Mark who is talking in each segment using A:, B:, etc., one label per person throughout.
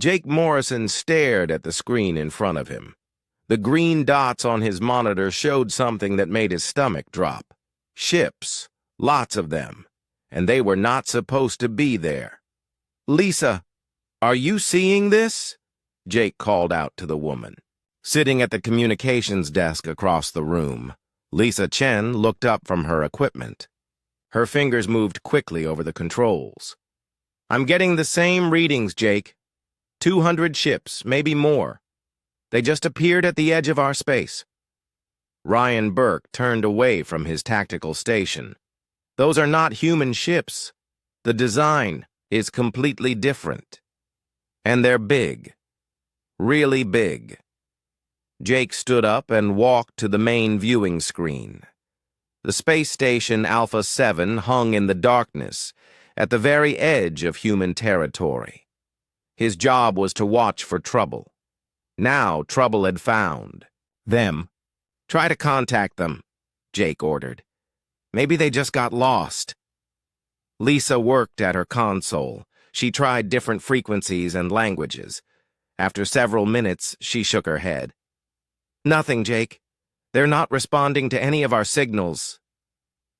A: Jake Morrison stared at the screen in front of him. The green dots on his monitor showed something that made his stomach drop. Ships, lots of them, and they were not supposed to be there. "Lisa, are you seeing this?" Jake called out to the woman. Sitting at the communications desk across the room, Lisa Chen looked up from her equipment. Her fingers moved quickly over the controls. "I'm getting the same readings, Jake. 200 ships, maybe more. They just appeared at the edge of our space." Ryan Burke turned away from his tactical station. "Those are not human ships. The design is completely different. And they're big. Really big." Jake stood up and walked to the main viewing screen. The space station Alpha 7 hung in the darkness, at the very edge of human territory. His job was to watch for trouble. Now trouble had found them. "Try to contact them," Jake ordered. "Maybe they just got lost." Lisa worked at her console. She tried different frequencies and languages. After several minutes, she shook her head. "Nothing, Jake. They're not responding to any of our signals."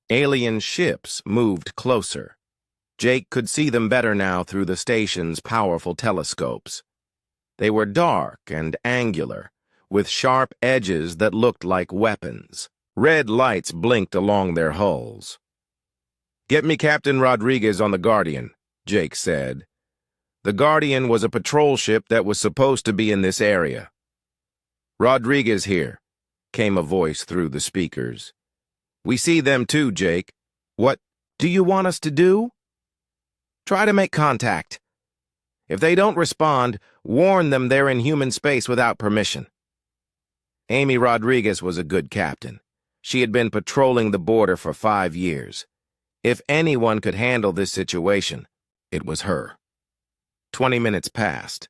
A: Alien ships moved closer. Jake could see them better now through the station's powerful telescopes. They were dark and angular, with sharp edges that looked like weapons. Red lights blinked along their hulls. "Get me Captain Rodriguez on the Guardian," Jake said. The Guardian was a patrol ship that was supposed to be in this area. "Rodriguez here," came a voice through the speakers. "We see them too, Jake. What do you want us to do?" "Try to make contact. If they don't respond, warn them they're in human space without permission." Amy Rodriguez was a good captain. She had been patrolling the border for 5 years. If anyone could handle this situation, it was her. 20 minutes passed.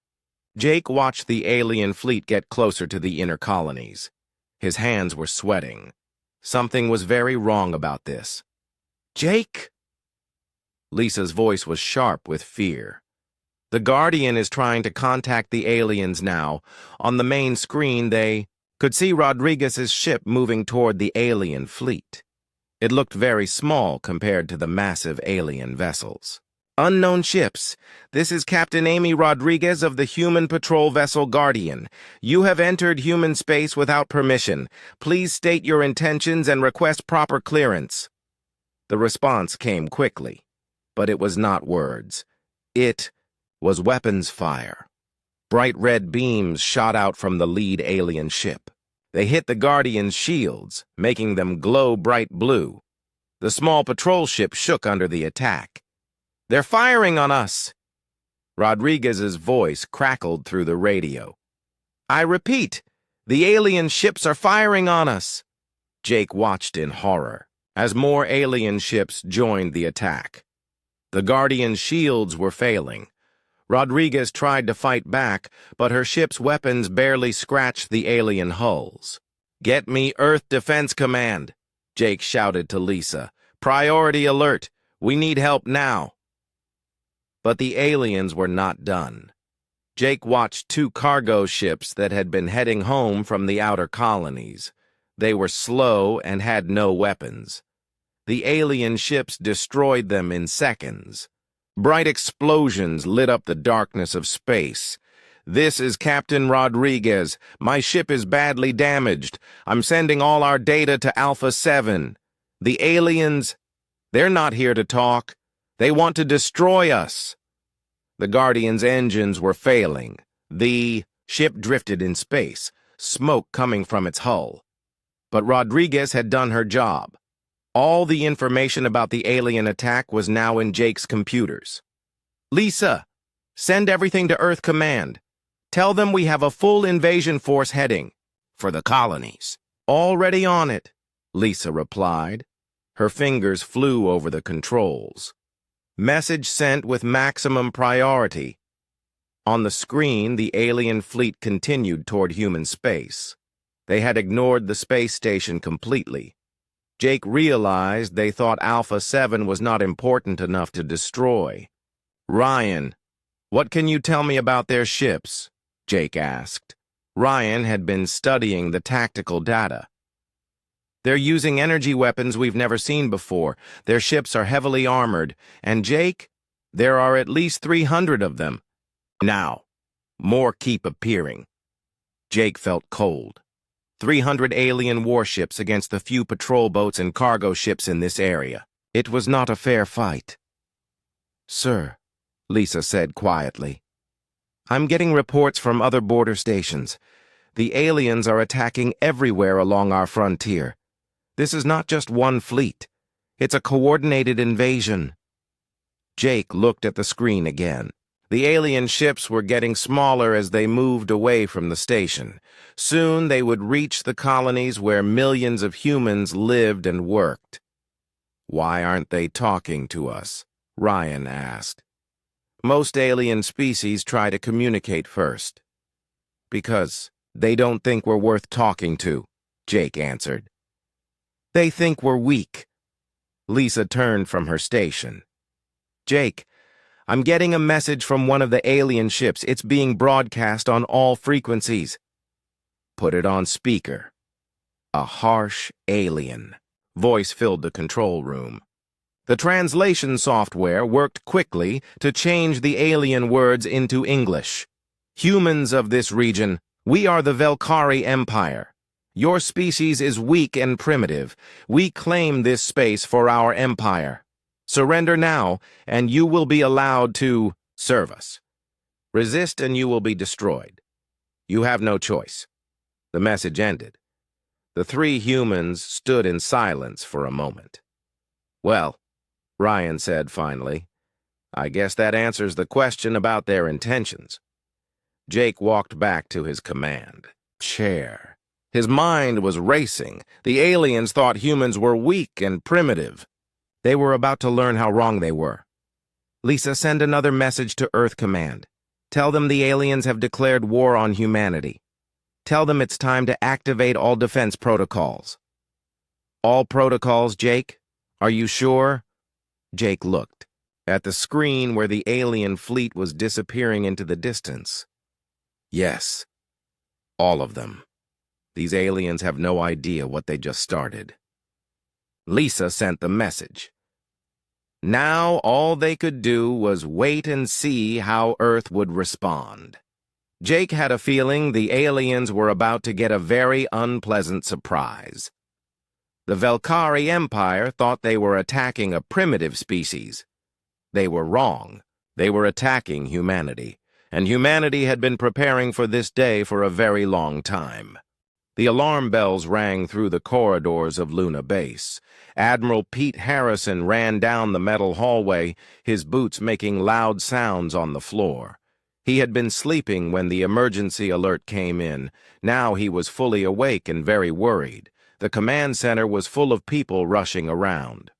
A: Jake watched the alien fleet get closer to the inner colonies. His hands were sweating. Something was very wrong about this. "Jake?" Lisa's voice was sharp with fear. "The Guardian is trying to contact the aliens now. On the main screen, they could see Rodriguez's ship moving toward the alien fleet. It looked very small compared to the massive alien vessels. "Unknown ships. This is Captain Amy Rodriguez of the human patrol vessel Guardian. You have entered human space without permission. Please state your intentions and request proper clearance." The response came quickly, but it was not words. It was weapons fire. Bright red beams shot out from the lead alien ship. They hit the Guardian's shields, making them glow bright blue. The small patrol ship shook under the attack. "They're firing on us!" Rodriguez's voice crackled through the radio. "I repeat, the alien ships are firing on us!" Jake watched in horror as more alien ships joined the attack. The Guardian's shields were failing. Rodriguez tried to fight back, but her ship's weapons barely scratched the alien hulls. "Get me Earth Defense Command," Jake shouted to Lisa. "Priority alert. We need help now." But the aliens were not done. Jake watched 2 cargo ships that had been heading home from the outer colonies. They were slow and had no weapons. The alien ships destroyed them in seconds. Bright explosions lit up the darkness of space. "This is Captain Rodriguez. My ship is badly damaged. I'm sending all our data to Alpha 7. The aliens, they're not here to talk. They want to destroy us." The Guardian's engines were failing. The ship drifted in space, smoke coming from its hull. But Rodriguez had done her job. All the information about the alien attack was now in Jake's computers. "Lisa, send everything to Earth Command. Tell them we have a full invasion force heading for the colonies." "Already on it," Lisa replied. Her fingers flew over the controls. "Message sent with maximum priority." On the screen, the alien fleet continued toward human space. They had ignored the space station completely. Jake realized they thought Alpha 7 was not important enough to destroy. "Ryan, What can you tell me about their ships? Jake asked. Ryan had been studying the tactical data. They're using energy weapons we've never seen before. Their ships are heavily armored. And Jake, there are at least 300 of them. Now, more keep appearing. Jake felt cold. 300 alien warships against the few patrol boats and cargo ships in this area. It was not a fair fight. Sir, Lisa said quietly, I'm getting reports from other border stations. The aliens are attacking everywhere along our frontier. This is not just one fleet. It's a coordinated invasion. Jake looked at the screen again. The alien ships were getting smaller as they moved away from the station. Soon they would reach the colonies where millions of humans lived and worked. Why aren't they talking to us? Ryan asked. Most alien species try to communicate first. Because they don't think we're worth talking to, Jake answered. They think we're weak. Lisa turned from her station. Jake, I'm getting a message from one of the alien ships. It's being broadcast on all frequencies. Put it on speaker. A harsh alien voice filled the control room. The translation software worked quickly to change the alien words into English. Humans of this region, we are the Velkari Empire. Your species is weak and primitive. We claim this space for our empire. Surrender now, and you will be allowed to serve us. Resist and you will be destroyed. You have no choice. The message ended. The three humans stood in silence for a moment. Well, Ryan said finally, I guess that answers the question about their intentions. Jake walked back to his command chair. His mind was racing. The aliens thought humans were weak and primitive. They were about to learn how wrong they were. Lisa, send another message to Earth Command. Tell them the aliens have declared war on humanity. Tell them it's time to activate all defense protocols. All protocols, Jake? Are you sure? Jake looked at the screen where the alien fleet was disappearing into the distance. Yes, all of them. These aliens have no idea what they just started. Lisa sent the message. Now all they could do was wait and see how Earth would respond. Jake had a feeling the aliens were about to get a very unpleasant surprise. The Velkari Empire thought they were attacking a primitive species. They were wrong. They were attacking humanity, and humanity had been preparing for this day for a very long time. The alarm bells rang through the corridors of Luna Base. Admiral Pete Harrison ran down the metal hallway, his boots making loud sounds on the floor. He had been sleeping when the emergency alert came in. Now he was fully awake and very worried. The command center was full of people rushing around.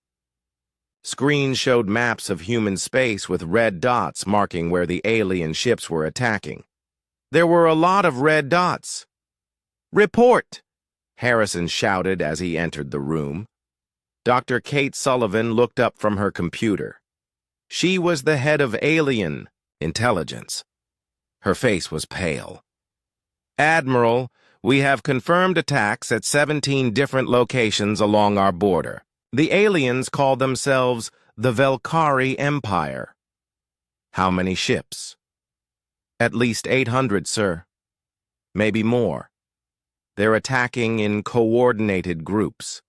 A: Screens showed maps of human space with red dots marking where the alien ships were attacking. There were a lot of red dots. Report! Harrison shouted as he entered the room. Dr. Kate Sullivan looked up from her computer. She was the head of alien intelligence. Her face was pale. Admiral, we have confirmed attacks at 17 different locations along our border. The aliens call themselves the Velkari Empire. How many ships? At least 800, sir. Maybe more. They're attacking in coordinated groups.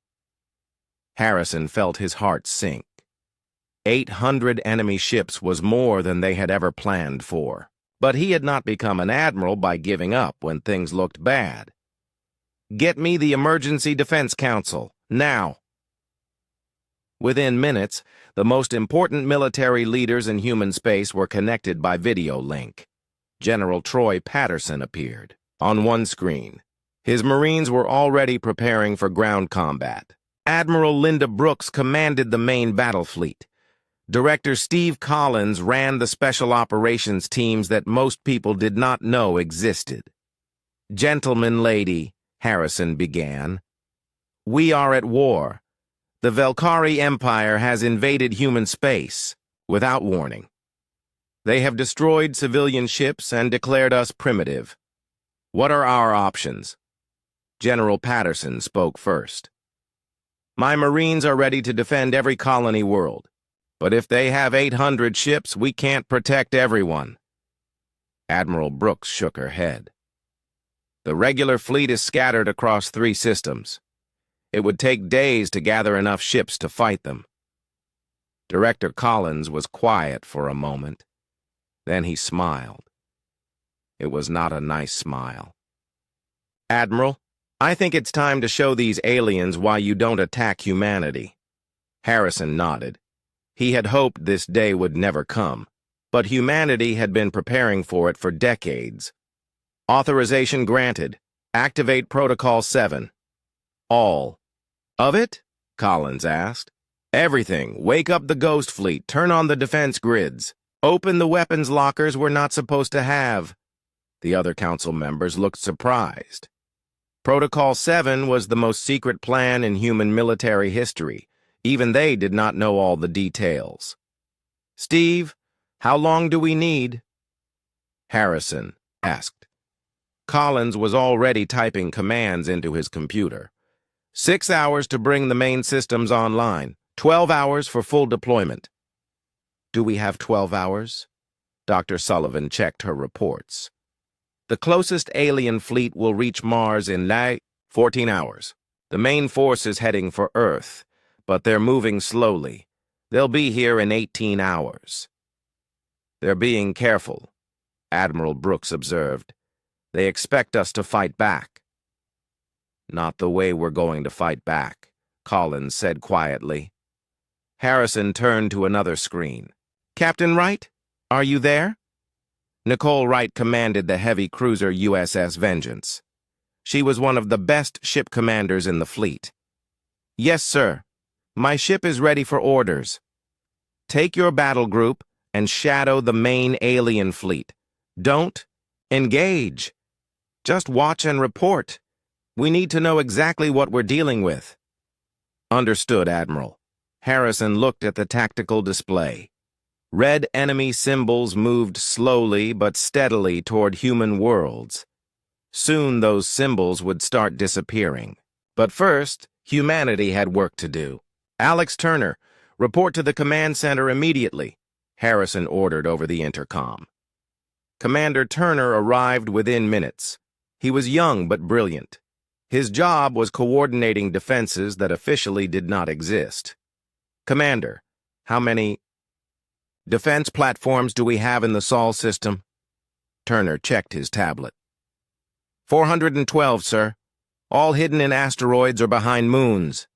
A: Harrison felt his heart sink. 800 enemy ships was more than they had ever planned for. But he had not become an admiral by giving up when things looked bad. Get me the Emergency Defense Council, now. Within minutes, the most important military leaders in human space were connected by video link. General Troy Patterson appeared on one screen. His Marines were already preparing for ground combat. Admiral Linda Brooks commanded the main battle fleet. Director Steve Collins ran the special operations teams that most people did not know existed. Gentlemen, lady, Harrison began, we are at war. The Velkari Empire has invaded human space without warning. They have destroyed civilian ships and declared us primitive. What are our options? General Patterson spoke first. My Marines are ready to defend every colony world, but if they have 800 ships, we can't protect everyone. Admiral Brooks shook her head. The regular fleet is scattered across 3 systems. It would take days to gather enough ships to fight them. Director Collins was quiet for a moment. Then he smiled. It was not a nice smile. Admiral, I think it's time to show these aliens why you don't attack humanity. Harrison nodded. He had hoped this day would never come, but humanity had been preparing for it for decades. Authorization granted. Activate Protocol 7. All. Of it? Collins asked. Everything. Wake up the Ghost Fleet. Turn on the defense grids. Open the weapons lockers we're not supposed to have. The other council members looked surprised. Protocol 7 was the most secret plan in human military history. Even they did not know all the details. Steve, how long do we need? Harrison asked. Collins was already typing commands into his computer. 6 hours to bring the main systems online. 12 hours for full deployment. Do we have 12 hours? Dr. Sullivan checked her reports. The closest alien fleet will reach Mars in 14 hours. The main force is heading for Earth, but they're moving slowly. They'll be here in 18 hours. They're being careful, Admiral Brooks observed. They expect us to fight back. Not the way we're going to fight back, Collins said quietly. Harrison turned to another screen. Captain Wright, are you there? Nicole Wright commanded the heavy cruiser USS Vengeance. She was one of the best ship commanders in the fleet. Yes, sir. My ship is ready for orders. Take your battle group and shadow the main alien fleet. Don't engage. Just watch and report. We need to know exactly what we're dealing with. Understood, Admiral. Harrison looked at the tactical display. Red enemy symbols moved slowly but steadily toward human worlds. Soon those symbols would start disappearing. But first, humanity had work to do. Alex Turner, report to the command center immediately, Harrison ordered over the intercom. Commander Turner arrived within minutes. He was young but brilliant. His job was coordinating defenses that officially did not exist. Commander, how many defense platforms do we have in the Sol system? Turner checked his tablet. 412, sir. All hidden in asteroids or behind moons.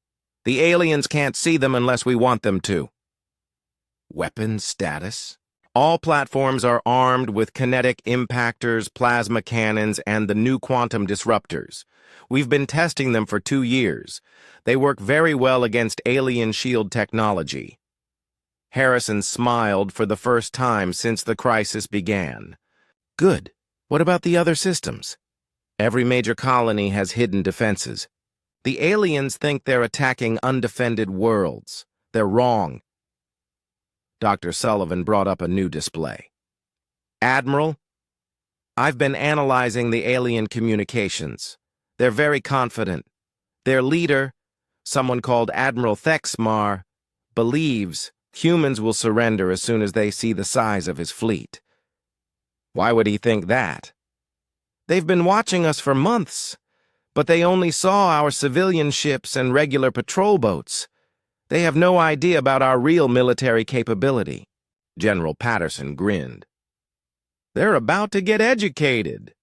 A: The aliens can't see them unless we want them to. Weapons status? All platforms are armed with kinetic impactors, plasma cannons, and the new quantum disruptors. We've been testing them for 2 years. They work very well against alien shield technology. Harrison smiled for the first time since the crisis began. Good. What about the other systems? Every major colony has hidden defenses. The aliens think they're attacking undefended worlds. They're wrong. Dr. Sullivan brought up a new display. Admiral, I've been analyzing the alien communications. They're very confident. Their leader, someone called Admiral Thexmar, believes humans will surrender as soon as they see the size of his fleet. Why would he think that? They've been watching us for months, but they only saw our civilian ships and regular patrol boats. They have no idea about our real military capability. General Patterson grinned. They're about to get educated.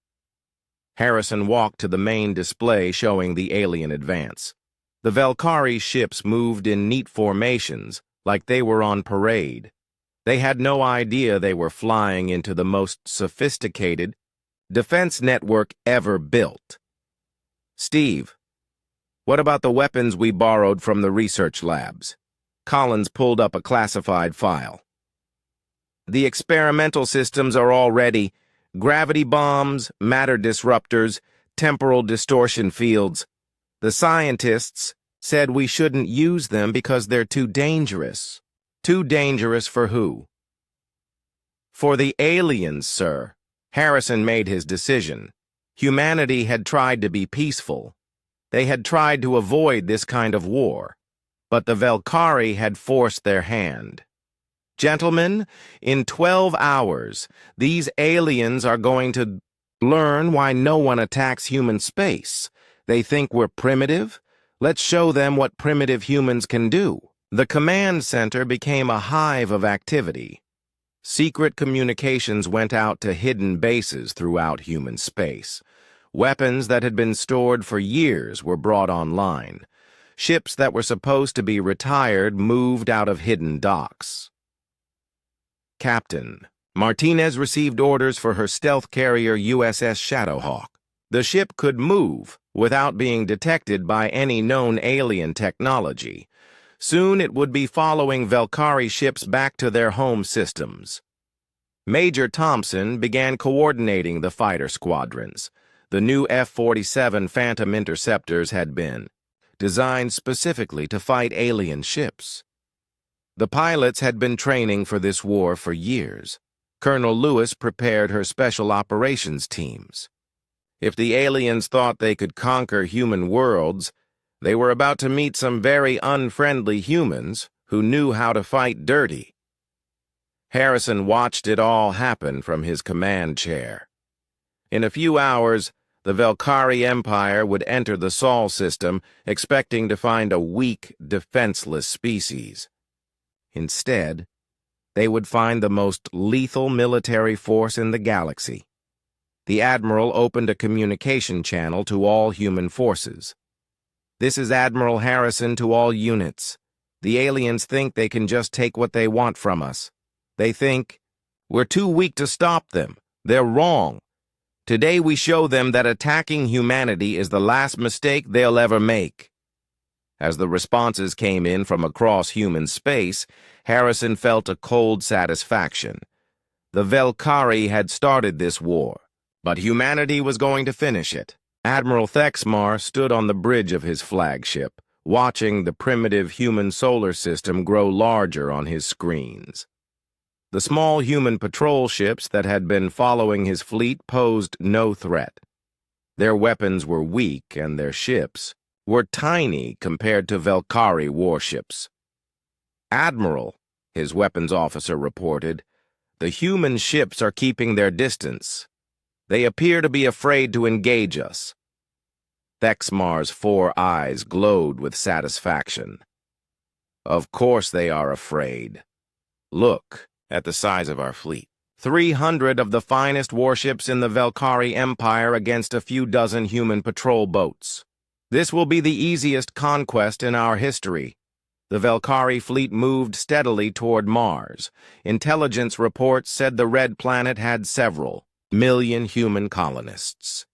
A: Harrison walked to the main display showing the alien advance. The Velkari ships moved in neat formations, like they were on parade. They had no idea they were flying into the most sophisticated defense network ever built. Steve, what about the weapons we borrowed from the research labs? Collins pulled up a classified file. The experimental systems are all ready. Gravity bombs, matter disruptors, temporal distortion fields. The scientists said we shouldn't use them because they're too dangerous. Too dangerous for who? For the aliens, sir. Harrison made his decision. Humanity had tried to be peaceful. They had tried to avoid this kind of war. But the Velkari had forced their hand. Gentlemen, in 12 hours, these aliens are going to learn why no one attacks human space. They think we're primitive? Let's show them what primitive humans can do. The command center became a hive of activity. Secret communications went out to hidden bases throughout human space. Weapons that had been stored for years were brought online. Ships that were supposed to be retired moved out of hidden docks. Captain, Martinez received orders for her stealth carrier USS Shadowhawk. The ship could move without being detected by any known alien technology. Soon it would be following Velkari ships back to their home systems. Major Thompson began coordinating the fighter squadrons. The new F-47 Phantom interceptors had been designed specifically to fight alien ships. The pilots had been training for this war for years. Colonel Lewis prepared her special operations teams. If the aliens thought they could conquer human worlds, they were about to meet some very unfriendly humans who knew how to fight dirty. Harrison watched it all happen from his command chair. In a few hours, the Velkari Empire would enter the Sol system, expecting to find a weak, defenseless species. Instead, they would find the most lethal military force in the galaxy. The Admiral opened a communication channel to all human forces. This is Admiral Harrison to all units. The aliens think they can just take what they want from us. They think, we're too weak to stop them. They're wrong. Today we show them that attacking humanity is the last mistake they'll ever make. As the responses came in from across human space, Harrison felt a cold satisfaction. The Velkari had started this war, but humanity was going to finish it. Admiral Thexmar stood on the bridge of his flagship, watching the primitive human solar system grow larger on his screens. The small human patrol ships that had been following his fleet posed no threat. Their weapons were weak, and their ships were tiny compared to Velkari warships. "Admiral," his weapons officer reported, "the human ships are keeping their distance. They appear to be afraid to engage us." Thexmar's 4 eyes glowed with satisfaction. "Of course they are afraid. Look at the size of our fleet. 300 of the finest warships in the Velkari Empire against a few dozen human patrol boats. This will be the easiest conquest in our history." The Velkari fleet moved steadily toward Mars. Intelligence reports said the Red Planet had several million human colonists.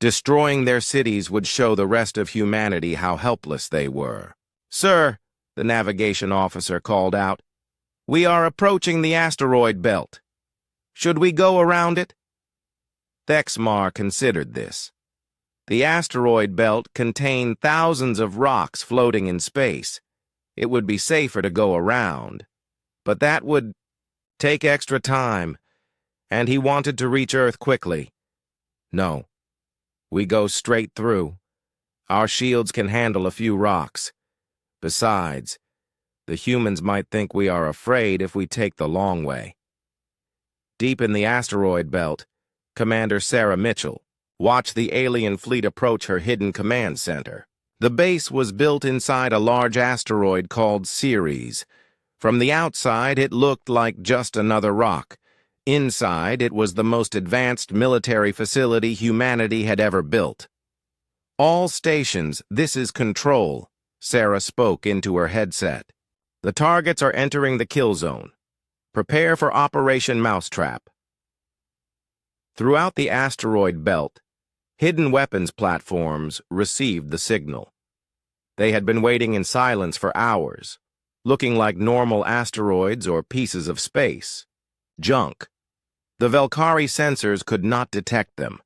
A: Destroying their cities would show the rest of humanity how helpless they were. "Sir," the navigation officer called out, "we are approaching the asteroid belt. Should we go around it?" Thexmar considered this. The asteroid belt contained thousands of rocks floating in space. It would be safer to go around, but that would take extra time, and he wanted to reach Earth quickly. "No, we go straight through. Our shields can handle a few rocks. Besides, the humans might think we are afraid if we take the long way." Deep in the asteroid belt, Commander Sarah Mitchell watched the alien fleet approach her hidden command center. The base was built inside a large asteroid called Ceres. From the outside, it looked like just another rock. Inside, it was the most advanced military facility humanity had ever built. "All stations, this is Control," Sarah spoke into her headset. "The targets are entering the kill zone. Prepare for Operation Mousetrap." Throughout the asteroid belt, hidden weapons platforms received the signal. They had been waiting in silence for hours, looking like normal asteroids or pieces of space. Junk. The Velkari sensors could not detect them.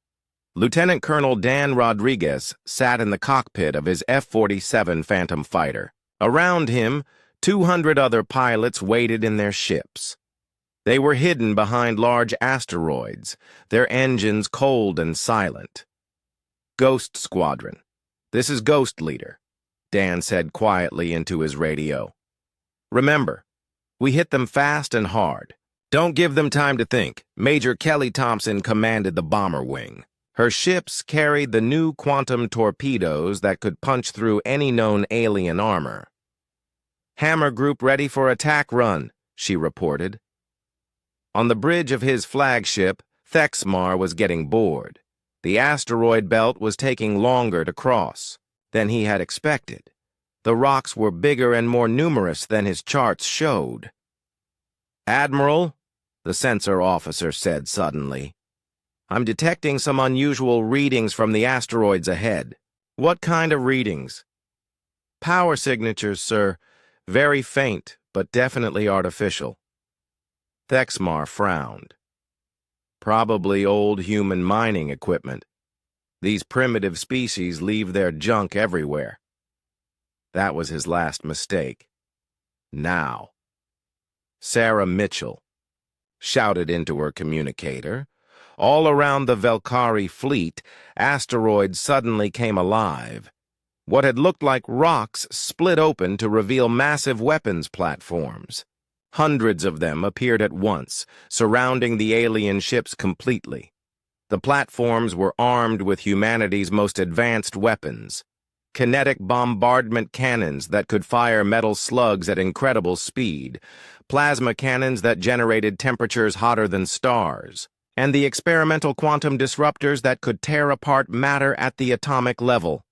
A: Lieutenant Colonel Dan Rodriguez sat in the cockpit of his F-47 Phantom fighter. Around him, 200 other pilots waited in their ships. They were hidden behind large asteroids, their engines cold and silent. "Ghost Squadron. This is Ghost Leader," Dan said quietly into his radio. "Remember, we hit them fast and hard. Don't give them time to think." Major Kelly Thompson commanded the bomber wing. Her ships carried the new quantum torpedoes that could punch through any known alien armor. "Hammer Group ready for attack run," she reported. On the bridge of his flagship, Thexmar was getting bored. The asteroid belt was taking longer to cross than he had expected. The rocks were bigger and more numerous than his charts showed. "Admiral," the sensor officer said suddenly, "I'm detecting some unusual readings from the asteroids ahead." "What kind of readings?" "Power signatures, sir. Very faint, but definitely artificial." Thexmar frowned. "Probably old human mining equipment. These primitive species leave their junk everywhere." That was his last mistake. Now. Sarah Mitchell shouted into her communicator. All around the Velkari fleet, asteroids suddenly came alive. What had looked like rocks split open to reveal massive weapons platforms. Hundreds of them appeared at once, surrounding the alien ships completely. The platforms were armed with humanity's most advanced weapons. Kinetic bombardment cannons that could fire metal slugs at incredible speed, plasma cannons that generated temperatures hotter than stars, and the experimental quantum disruptors that could tear apart matter at the atomic level.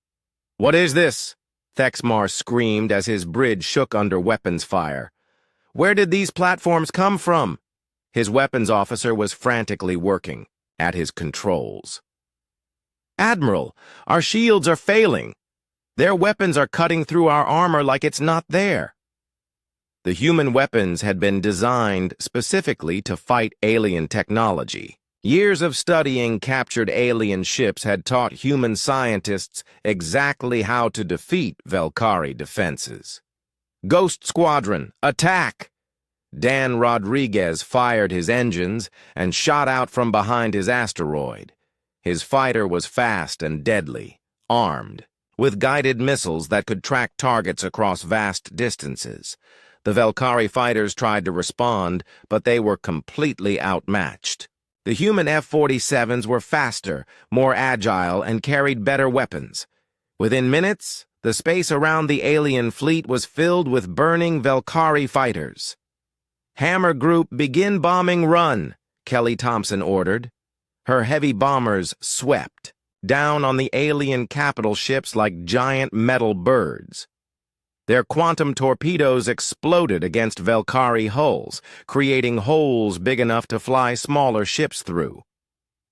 A: "What is this?" Thexmar screamed as his bridge shook under weapons fire. "Where did these platforms come from?" His weapons officer was frantically working at his controls. "Admiral, our shields are failing. Their weapons are cutting through our armor like it's not there." The human weapons had been designed specifically to fight alien technology. Years of studying captured alien ships had taught human scientists exactly how to defeat Velkari defenses. "Ghost Squadron, attack!" Dan Rodriguez fired his engines and shot out from behind his asteroid. His fighter was fast and deadly, armed with guided missiles that could track targets across vast distances. The Velkari fighters tried to respond, but they were completely outmatched. The human F-47s were faster, more agile, and carried better weapons. Within minutes, the space around the alien fleet was filled with burning Velkari fighters. "Hammer Group, begin bombing run," Kelly Thompson ordered. Her heavy bombers swept down on the alien capital ships like giant metal birds. Their quantum torpedoes exploded against Velkari hulls, creating holes big enough to fly smaller ships through.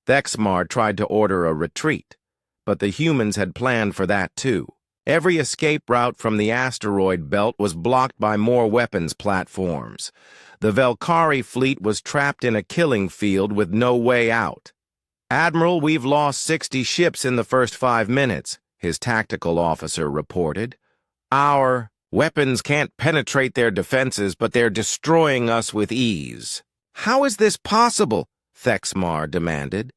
A: Thexmar tried to order a retreat, but the humans had planned for that too. Every escape route from the asteroid belt was blocked by more weapons platforms. The Velkari fleet was trapped in a killing field with no way out. "Admiral, we've lost 60 ships in the first 5 minutes, his tactical officer reported. "Our weapons can't penetrate their defenses, but they're destroying us with ease." "How is this possible?" Thexmar demanded.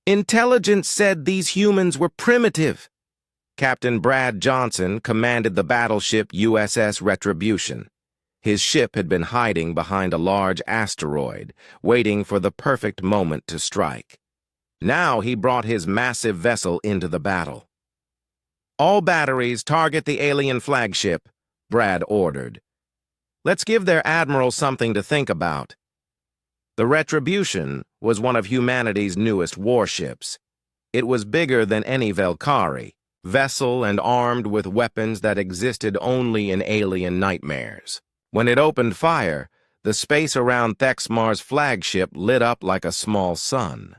A: "Intelligence said these humans were primitive." Captain Brad Johnson commanded the battleship USS Retribution. His ship had been hiding behind a large asteroid, waiting for the perfect moment to strike. Now he brought his massive vessel into the battle. "All batteries target the alien flagship," Brad ordered. "Let's give their admiral something to think about." The Retribution was one of humanity's newest warships. It was bigger than any Velkari, vessel and armed with weapons that existed only in alien nightmares. When it opened fire, the space around Thexmar's flagship lit up like a small sun.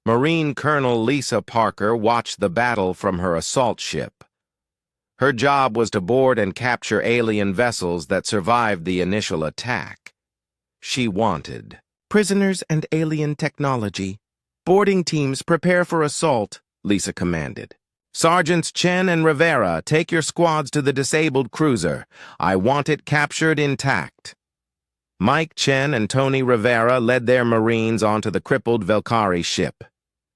A: Marine Colonel Lisa Parker watched the battle from her assault ship. Her job was to board and capture alien vessels that survived the initial attack. She wanted prisoners and alien technology. "Boarding teams prepare for assault," Lisa commanded. "Sergeants Chen and Rivera, take your squads to the disabled cruiser. I want it captured intact." Mike Chen and Tony Rivera led their Marines onto the crippled Valkyrie ship.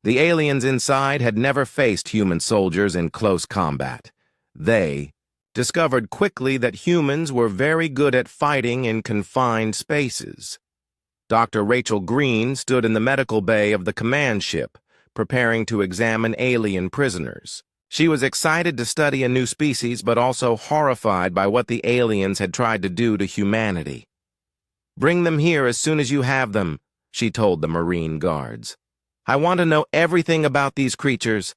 A: The aliens inside had never faced human soldiers in close combat. They discovered quickly that humans were very good at fighting in confined spaces. Dr. Rachel Green stood in the medical bay of the command ship, preparing to examine alien prisoners. She was excited to study a new species, but also horrified by what the aliens had tried to do to humanity. "Bring them here as soon as you have them," she told the Marine guards. "I want to know everything about these creatures."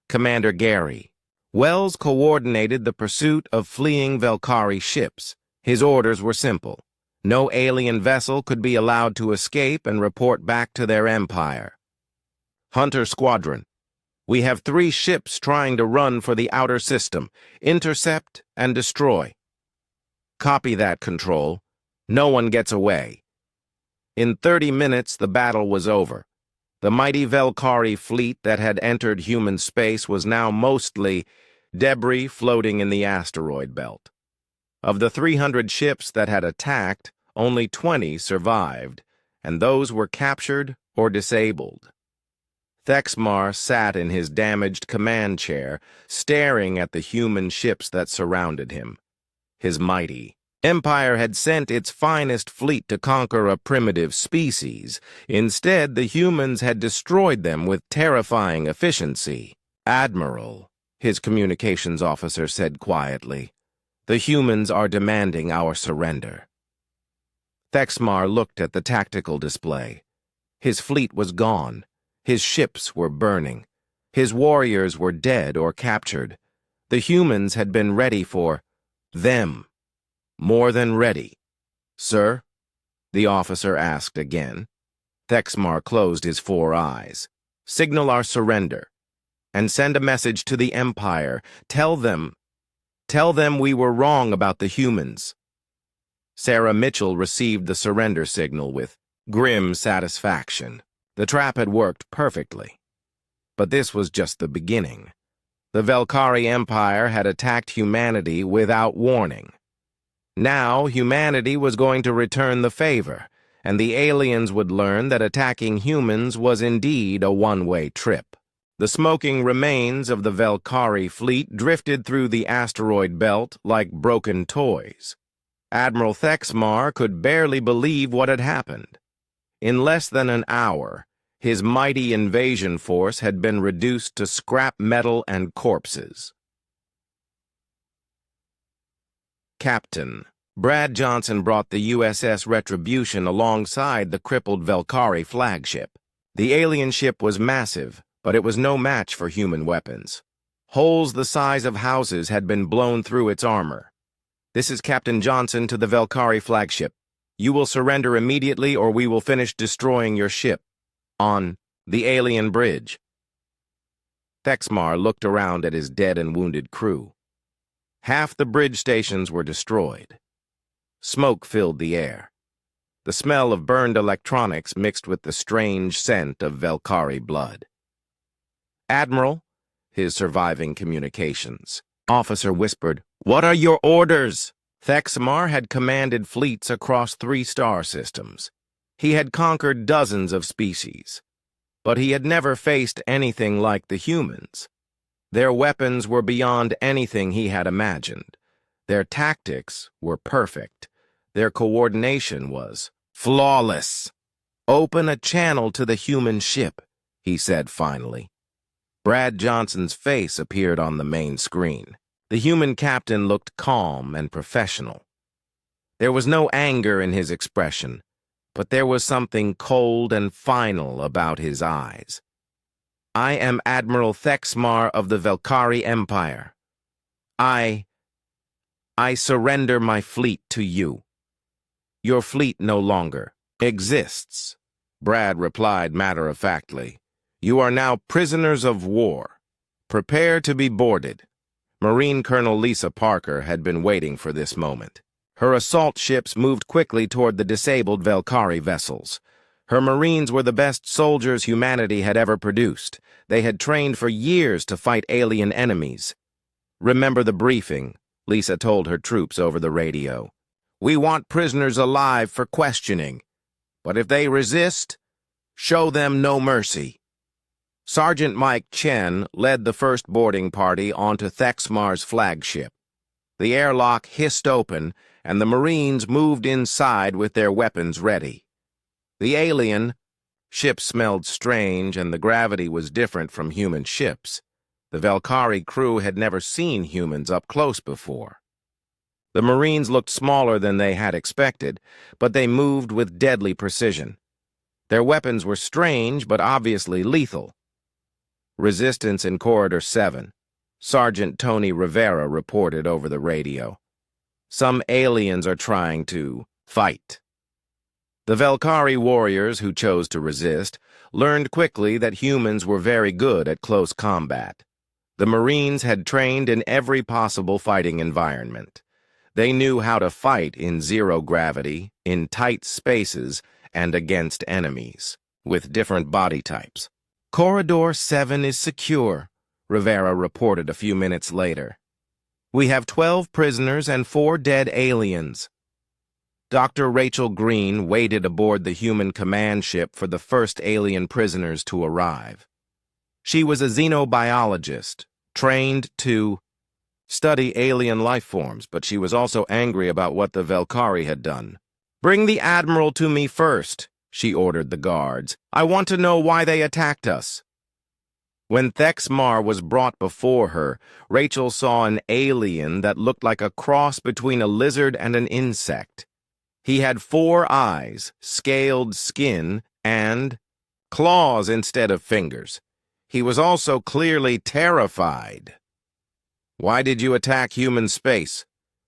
A: Commander Gary Wells coordinated the pursuit of fleeing Valkyrie ships. His orders were simple. No alien vessel could be allowed to escape and report back to their empire. "Hunter Squadron, we have 3 ships trying to run for the outer system. Intercept and destroy." "Copy that, Control. No one gets away." In 30 minutes, the battle was over. The mighty Valkyrie fleet that had entered human space was now mostly debris floating in the asteroid belt. Of the 300 ships that had attacked, only 20 survived, and those were captured or disabled. Thexmar sat in his damaged command chair, staring at the human ships that surrounded him. His mighty empire had sent its finest fleet to conquer a primitive species. Instead, the humans had destroyed them with terrifying efficiency. "Admiral," his communications officer said quietly, "the humans are demanding our surrender." Thexmar looked at the tactical display. His fleet was gone. His ships were burning. His warriors were dead or captured. The humans had been ready for them. More than ready. "Sir?" the officer asked again. Thexmar closed his 4 eyes. "Signal our surrender. And send a message to the Empire. Tell them we were wrong about the humans." Sarah Mitchell received the surrender signal with grim satisfaction. The trap had worked perfectly. But this was just the beginning. The Valkyrie Empire had attacked humanity without warning. Now humanity was going to return the favor, and the aliens would learn that attacking humans was indeed a one-way trip. The smoking remains of the Valkyrie fleet drifted through the asteroid belt like broken toys. Admiral Thexmar could barely believe what had happened. In less than an hour, his mighty invasion force had been reduced to scrap metal and corpses. Captain Brad Johnson brought the USS Retribution alongside the crippled Valkyrie flagship. The alien ship was massive, but it was no match for human weapons. Holes the size of houses had been blown through its armor. "This is Captain Johnson to the Valkyrie flagship. You will surrender immediately or we will finish destroying your ship. On the alien bridge." Thexmar looked around at his dead and wounded crew. Half the bridge stations were destroyed. Smoke filled the air. The smell of burned electronics mixed with the strange scent of Valkyrie blood. "Admiral," his surviving communications officer whispered, "What are your orders?" Thexmar had commanded fleets across 3 star systems. He had conquered dozens of species, but he had never faced anything like the humans. Their weapons were beyond anything he had imagined. Their tactics were perfect. Their coordination was flawless. "Open a channel to the human ship," he said finally. Brad Johnson's face appeared on the main screen. The human captain looked calm and professional. There was no anger in his expression, but there was something cold and final about his eyes. "I am Admiral Thexmar of the Valkyrie Empire. I surrender my fleet to you." "Your fleet no longer exists," Brad replied matter-of-factly. "You are now prisoners of war. Prepare to be boarded." Marine Colonel Lisa Parker had been waiting for this moment. Her assault ships moved quickly toward the disabled Valkyrie vessels. Her Marines were the best soldiers humanity had ever produced. They had trained for years to fight alien enemies. "Remember the briefing," Lisa told her troops over the radio. We want prisoners alive for questioning, but if they resist, show them no mercy. Sergeant Mike Chen led the first boarding party onto Thexmar's flagship. The airlock hissed open, and the Marines moved inside with their weapons ready. The alien ship smelled strange, and the gravity was different from human ships. The Valkyrie crew had never seen humans up close before. The Marines looked smaller than they had expected, but they moved with deadly precision. Their weapons were strange, but obviously lethal. Resistance in Corridor 7. Sergeant Tony Rivera reported over the radio. Some aliens are trying to fight. The Valkyrie warriors who chose to resist learned quickly that humans were very good at close combat. The Marines had trained in every possible fighting environment. They knew how to fight in zero gravity, in tight spaces, and against enemies, with different body types. Corridor 7 is secure, Rivera reported a few minutes later. We have 12 prisoners and 4 dead aliens. Dr. Rachel Green waited aboard the human command ship for the first alien prisoners to arrive. She was a xenobiologist, trained to study alien life forms, but she was also angry about what the Valkyrie had done. "Bring the Admiral to me first," she ordered the guards. "I want to know why they attacked us." When Thexmar was brought before her, Rachel saw an alien that looked like a cross between a lizard and an insect. He had 4 eyes, scaled skin, and claws instead of fingers. He was also clearly terrified. "Why did you attack human space?"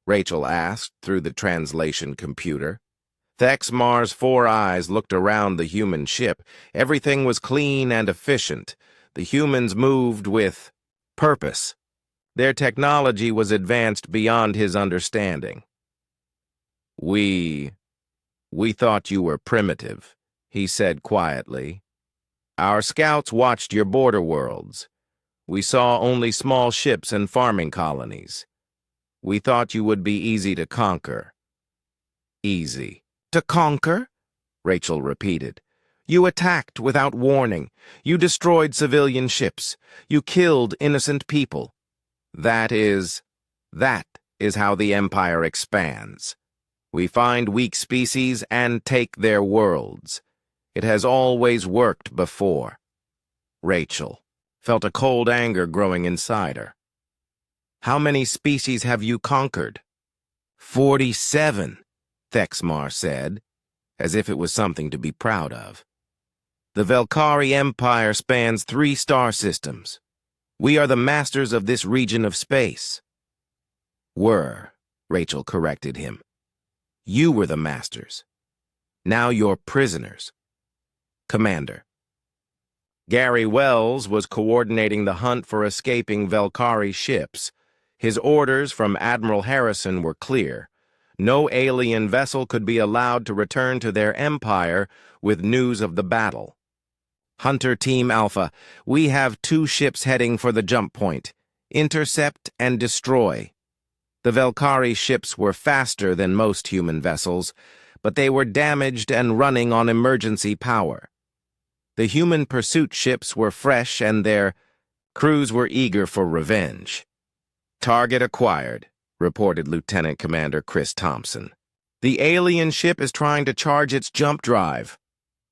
A: Rachel asked through the translation computer. Thexmar's 4 eyes looked around the human ship. Everything was clean and efficient. The humans moved with purpose. Their technology was advanced beyond his understanding. We thought you were primitive," he said quietly. "Our scouts watched your border worlds. We saw only small ships and farming colonies. We thought you would be easy to conquer." "Easy to conquer?" Rachel repeated. "You attacked without warning. You destroyed civilian ships. You killed innocent people. That is how the Empire expands. We find weak species and take their worlds. It has always worked before." Rachel felt a cold anger growing inside her. "How many species have you conquered?" 47, Thexmar said, as if it was something to be proud of. "The Valkyrie Empire spans 3 star systems. We are the masters of this region of space." "Were," Rachel corrected him. "You were the masters. Now you're prisoners." "Commander." Gary Wells was coordinating the hunt for escaping Valkyrie ships. His orders from Admiral Harrison were clear. No alien vessel could be allowed to return to their empire with news of the battle. "Hunter Team Alpha, we have 2 ships heading for the jump point. Intercept and destroy." The Valkyrie ships were faster than most human vessels, but they were damaged and running on emergency power. The human pursuit ships were fresh and their crews were eager for revenge. "Target acquired," reported Lieutenant Commander Chris Thompson. "The alien ship is trying to charge its jump drive."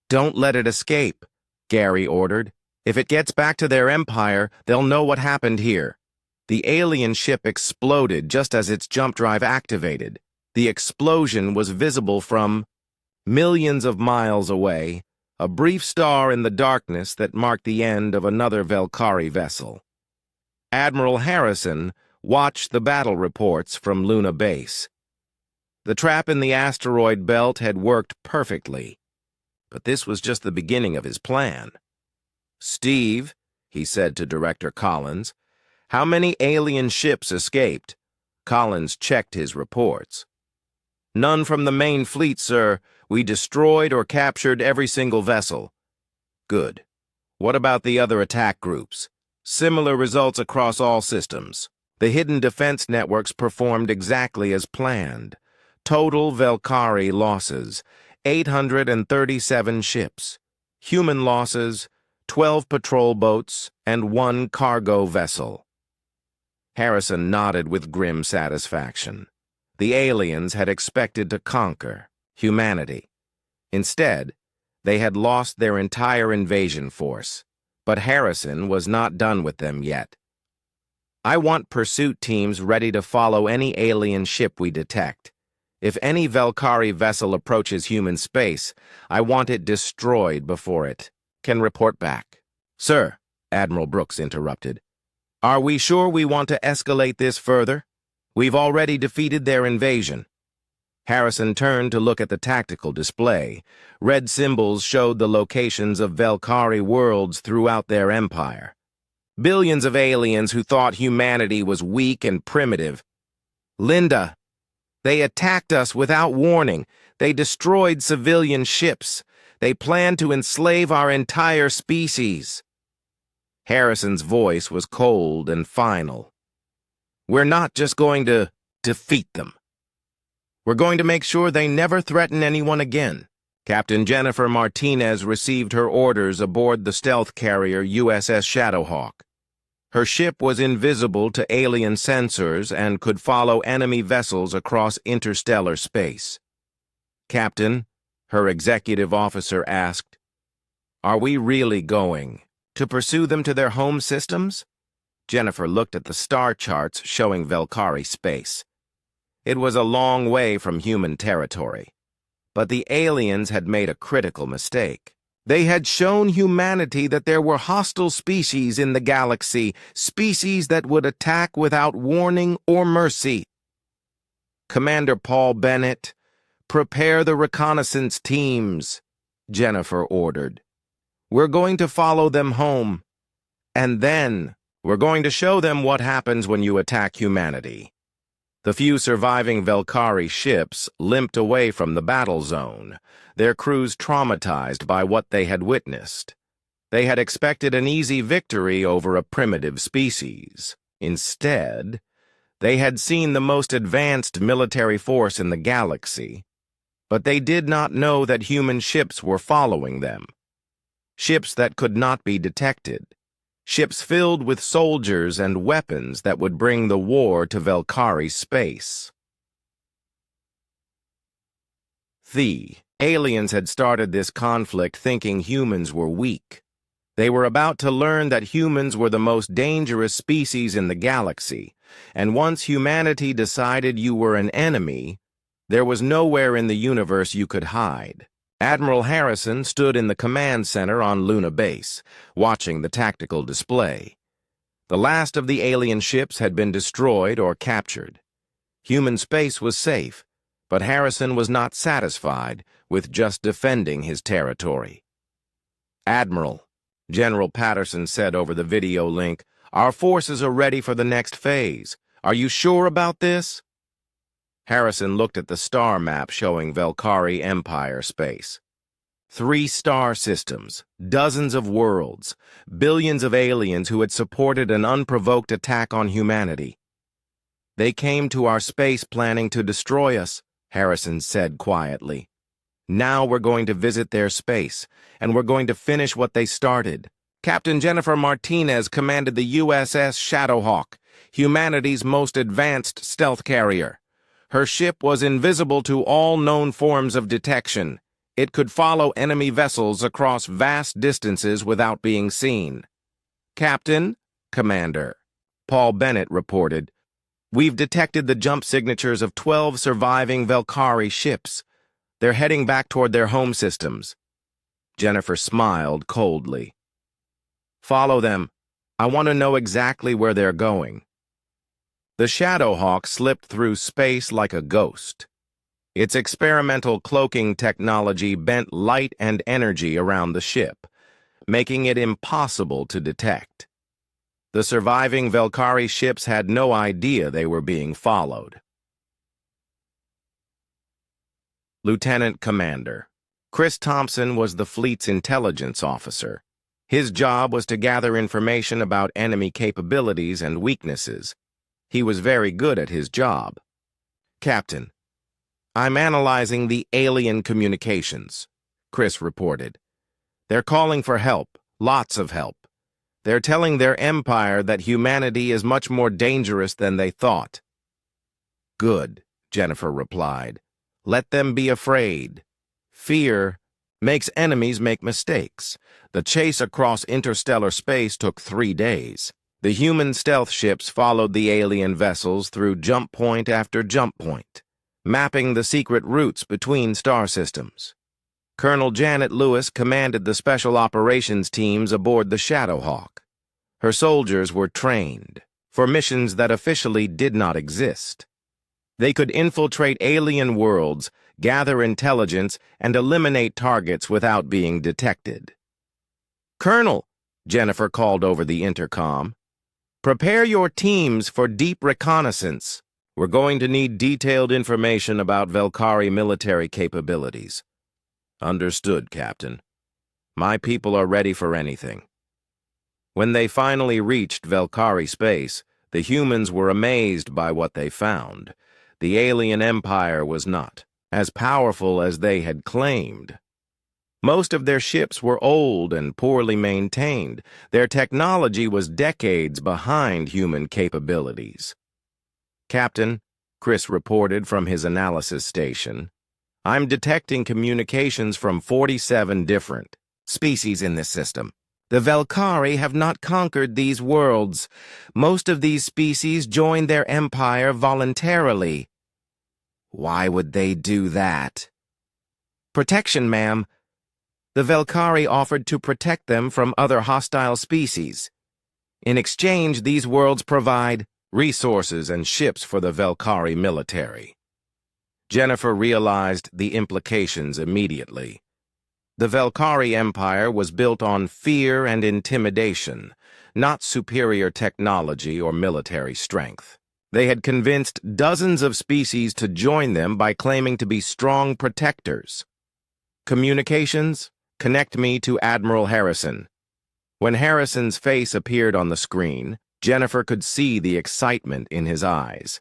A: "Don't let it escape," Gary ordered. "If it gets back to their empire, they'll know what happened here." The alien ship exploded just as its jump drive activated. The explosion was visible from millions of miles away, a brief star in the darkness that marked the end of another Valkyrie vessel. Admiral Harrison watched the battle reports from Luna Base. The trap in the asteroid belt had worked perfectly, but this was just the beginning of his plan. "Steve," he said to Director Collins, "how many alien ships escaped?" Collins checked his reports. "None from the main fleet, sir. We destroyed or captured every single vessel." "Good. What about the other attack groups?" "Similar results across all systems. The hidden defense networks performed exactly as planned. Total Velkari losses, 837 ships. Human losses, 12 patrol boats and 1 cargo vessel. Harrison nodded with grim satisfaction. The aliens had expected to conquer humanity. Instead, they had lost their entire invasion force, but Harrison was not done with them yet. I want pursuit teams ready to follow any alien ship we detect. If any Velkari vessel approaches human space, I want it destroyed before it can report back. Sir, Admiral Brooks interrupted, are we sure we want to escalate this further? We've already defeated their invasion. Harrison turned to look at the tactical display. Red symbols showed the locations of Velkari worlds throughout their empire. Billions of aliens who thought humanity was weak and primitive. Linda, they attacked us without warning. They destroyed civilian ships. They planned to enslave our entire species. Harrison's voice was cold and final. We're not just going to defeat them. We're going to make sure they never threaten anyone again. Captain Jennifer Martinez received her orders aboard the stealth carrier USS Shadowhawk. Her ship was invisible to alien sensors and could follow enemy vessels across interstellar space. Captain, her executive officer asked, are we really going to pursue them to their home systems? Jennifer looked at the star charts showing Velkari space. It was a long way from human territory, but the aliens had made a critical mistake. They had shown humanity that there were hostile species in the galaxy, species that would attack without warning or mercy. Commander Paul Bennett, prepare the reconnaissance teams, Jennifer ordered. We're going to follow them home, and then we're going to show them what happens when you attack humanity. The few surviving Velkari ships limped away from the battle zone, their crews traumatized by what they had witnessed. They had expected an easy victory over a primitive species. Instead, they had seen the most advanced military force in the galaxy, but they did not know that human ships were following them. Ships that could not be detected. Ships filled with soldiers and weapons that would bring the war to Velkari space. The aliens had started this conflict thinking humans were weak. They were about to learn that humans were the most dangerous species in the galaxy, and once humanity decided you were an enemy, there was nowhere in the universe you could hide. Admiral Harrison stood in the command center on Luna Base, watching the tactical display. The last of the alien ships had been destroyed or captured. Human space was safe, but Harrison was not satisfied with just defending his territory. Admiral, General Patterson said over the video link, our forces are ready for the next phase. Are you sure about this? Harrison looked at the star map showing Velkari Empire space. 3 star systems, dozens of worlds, billions of aliens who had supported an unprovoked attack on humanity. They came to our space planning to destroy us, Harrison said quietly. Now we're going to visit their space, and we're going to finish what they started. Captain Jennifer Martinez commanded the USS Shadowhawk, humanity's most advanced stealth carrier. Her ship was invisible to all known forms of detection. It could follow enemy vessels across vast distances without being seen. Captain, Commander, Paul Bennett reported, we've detected the jump signatures of 12 surviving Velkari ships. They're heading back toward their home systems. Jennifer smiled coldly. Follow them. I want to know exactly where they're going. The Shadowhawk slipped through space like a ghost. Its experimental cloaking technology bent light and energy around the ship, making it impossible to detect. The surviving Velkari ships had no idea they were being followed. Lieutenant Commander. Chris Thompson was the fleet's intelligence officer. His job was to gather information about enemy capabilities and weaknesses. He was very good at his job. Captain, I'm analyzing the alien communications, Chris reported. They're calling for help, lots of help. They're telling their empire that humanity is much more dangerous than they thought. Good, Jennifer replied. Let them be afraid. Fear makes enemies make mistakes. The chase across interstellar space took 3 days. The human stealth ships followed the alien vessels through jump point after jump point, mapping the secret routes between star systems. Colonel Janet Lewis commanded the special operations teams aboard the Shadowhawk. Her soldiers were trained for missions that officially did not exist. They could infiltrate alien worlds, gather intelligence, and eliminate targets without being detected. Colonel, Jennifer called over the intercom, prepare your teams for deep reconnaissance. We're going to need detailed information about Velkari military capabilities. Understood, Captain. My people are ready for anything. When they finally reached Velkari space, the humans were amazed by what they found. The alien empire was not as powerful as they had claimed. Most of their ships were old and poorly maintained. Their technology was decades behind human capabilities. Captain, Chris reported from his analysis station, I'm detecting communications from 47 different species in this system. The Velkari have not conquered these worlds. Most of these species joined their empire voluntarily. Why would they do that? Protection, ma'am. The Velkari offered to protect them from other hostile species. In exchange, these worlds provide resources and ships for the Velkari military. Jennifer realized the implications immediately. The Velkari Empire was built on fear and intimidation, not superior technology or military strength. They had convinced dozens of species to join them by claiming to be strong protectors. Communications? Connect me to Admiral Harrison. When Harrison's face appeared on the screen, Jennifer could see the excitement in his eyes.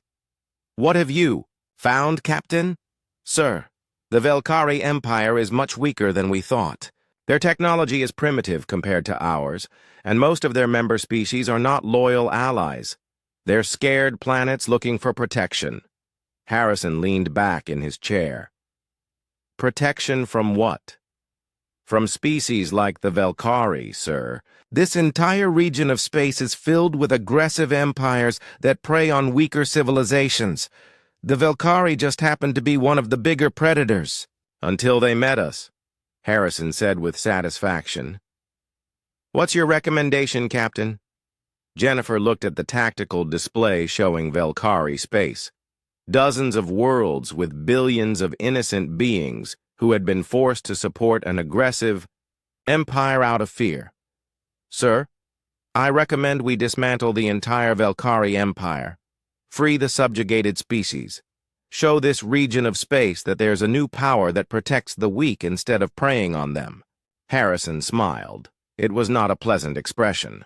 A: What have you found, Captain? Sir, the Velkari Empire is much weaker than we thought. Their technology is primitive compared to ours, and most of their member species are not loyal allies. They're scared planets looking for protection. Harrison leaned back in his chair. Protection from what? From species like the Velkari, sir. This entire region of space is filled with aggressive empires that prey on weaker civilizations. The Velkari just happened to be one of the bigger predators. Until they met us, Harrison said with satisfaction. What's your recommendation, Captain? Jennifer looked at the tactical display showing Velkari space. Dozens of worlds with billions of innocent beings who had been forced to support an aggressive empire out of fear. Sir, I recommend we dismantle the entire Velkari Empire. Free the subjugated species. Show this region of space that there's a new power that protects the weak instead of preying on them. Harrison smiled. It was not a pleasant expression.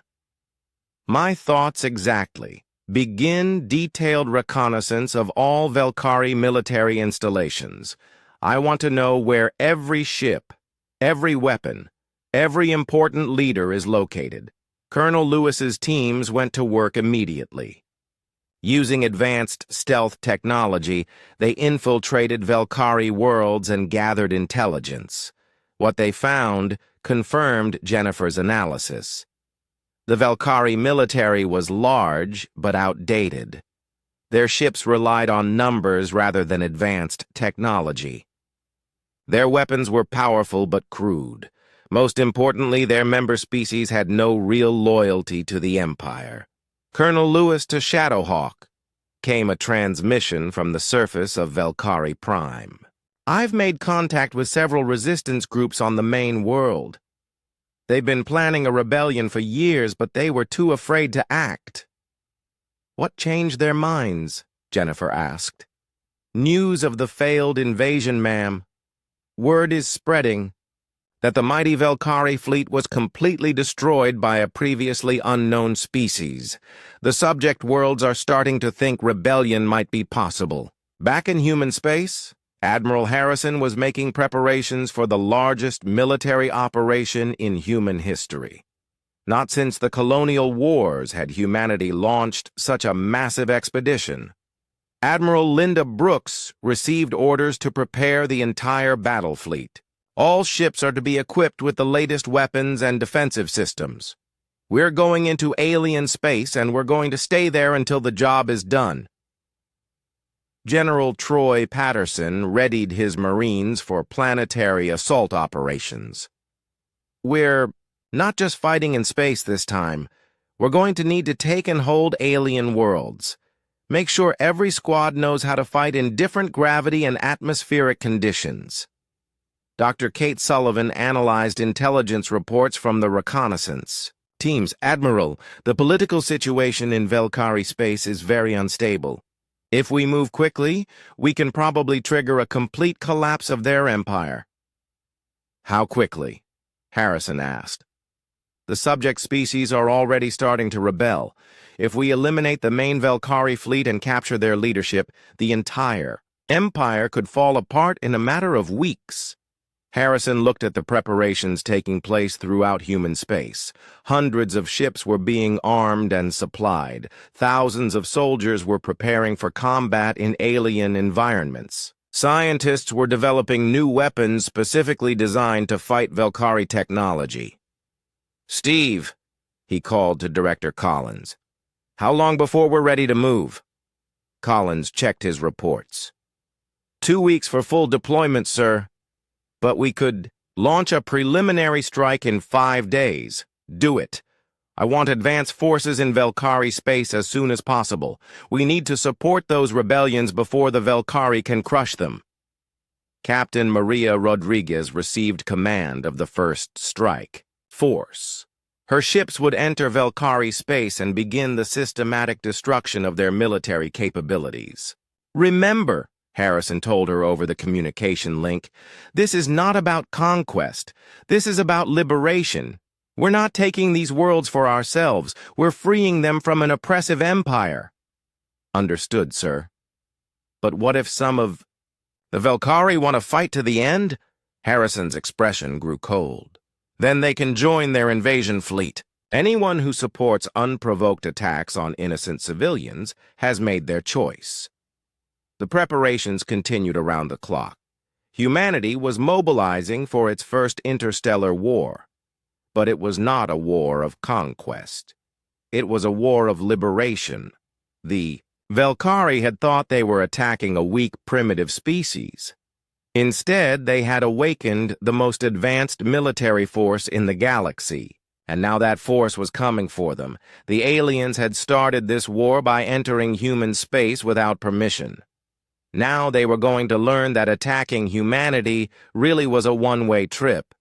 A: My thoughts exactly. Begin detailed reconnaissance of all Velkari military installations. I want to know where every ship, every weapon, every important leader is located. Colonel Lewis's teams went to work immediately. Using advanced stealth technology, they infiltrated Velkari worlds and gathered intelligence. What they found confirmed Jennifer's analysis. The Velkari military was large but outdated. Their ships relied on numbers rather than advanced technology. Their weapons were powerful but crude. Most importantly, their member species had no real loyalty to the Empire. Colonel Lewis to Shadowhawk came a transmission from the surface of Velkari Prime. I've made contact with several resistance groups on the main world. They've been planning a rebellion for years, but they were too afraid to act. What changed their minds? Jennifer asked. News of the failed invasion, ma'am. Word is spreading that the mighty Velkari fleet was completely destroyed by a previously unknown species. The subject worlds are starting to think rebellion might be possible. Back in human space, Admiral Harrison was making preparations for the largest military operation in human history. Not since the colonial wars had humanity launched such a massive expedition. Admiral Linda Brooks received orders to prepare the entire battle fleet. All ships are to be equipped with the latest weapons and defensive systems. We're going into alien space, and we're going to stay there until the job is done. General Troy Patterson readied his Marines for planetary assault operations. We're not just fighting in space this time. We're going to need to take and hold alien worlds. Make sure every squad knows how to fight in different gravity and atmospheric conditions. Dr. Kate Sullivan analyzed intelligence reports from the reconnaissance teams. Admiral, the political situation in Velkari space is very unstable. If we move quickly, we can probably trigger a complete collapse of their empire. How quickly? Harrison asked. The subject species are already starting to rebel. If we eliminate the main Velkari fleet and capture their leadership, the entire empire could fall apart in a matter of weeks. Harrison looked at the preparations taking place throughout human space. Hundreds of ships were being armed and supplied. Thousands of soldiers were preparing for combat in alien environments. Scientists were developing new weapons specifically designed to fight Velkari technology. "Steve," he called to Director Collins. "How long before we're ready to move?" Collins checked his reports. 2 weeks for full deployment, sir. But we could launch a preliminary strike in 5 days. Do it. I want advance forces in Velkari space as soon as possible. We need to support those rebellions before the Velkari can crush them. Captain Maria Rodriguez received command of the first strike force. Her ships would enter Velkari space and begin the systematic destruction of their military capabilities. "Remember," Harrison told her over the communication link, "this is not about conquest. This is about liberation. We're not taking these worlds for ourselves. We're freeing them from an oppressive empire." "Understood, sir." "But what if some of the Velkari want to fight to the end?" Harrison's expression grew cold. "Then they can join their invasion fleet. Anyone who supports unprovoked attacks on innocent civilians has made their choice." The preparations continued around the clock. Humanity was mobilizing for its first interstellar war. But it was not a war of conquest. It was a war of liberation. The Velkari had thought they were attacking a weak, primitive species. Instead, they had awakened the most advanced military force in the galaxy, and now that force was coming for them. The aliens had started this war by entering human space without permission. Now they were going to learn that attacking humanity really was a one-way trip.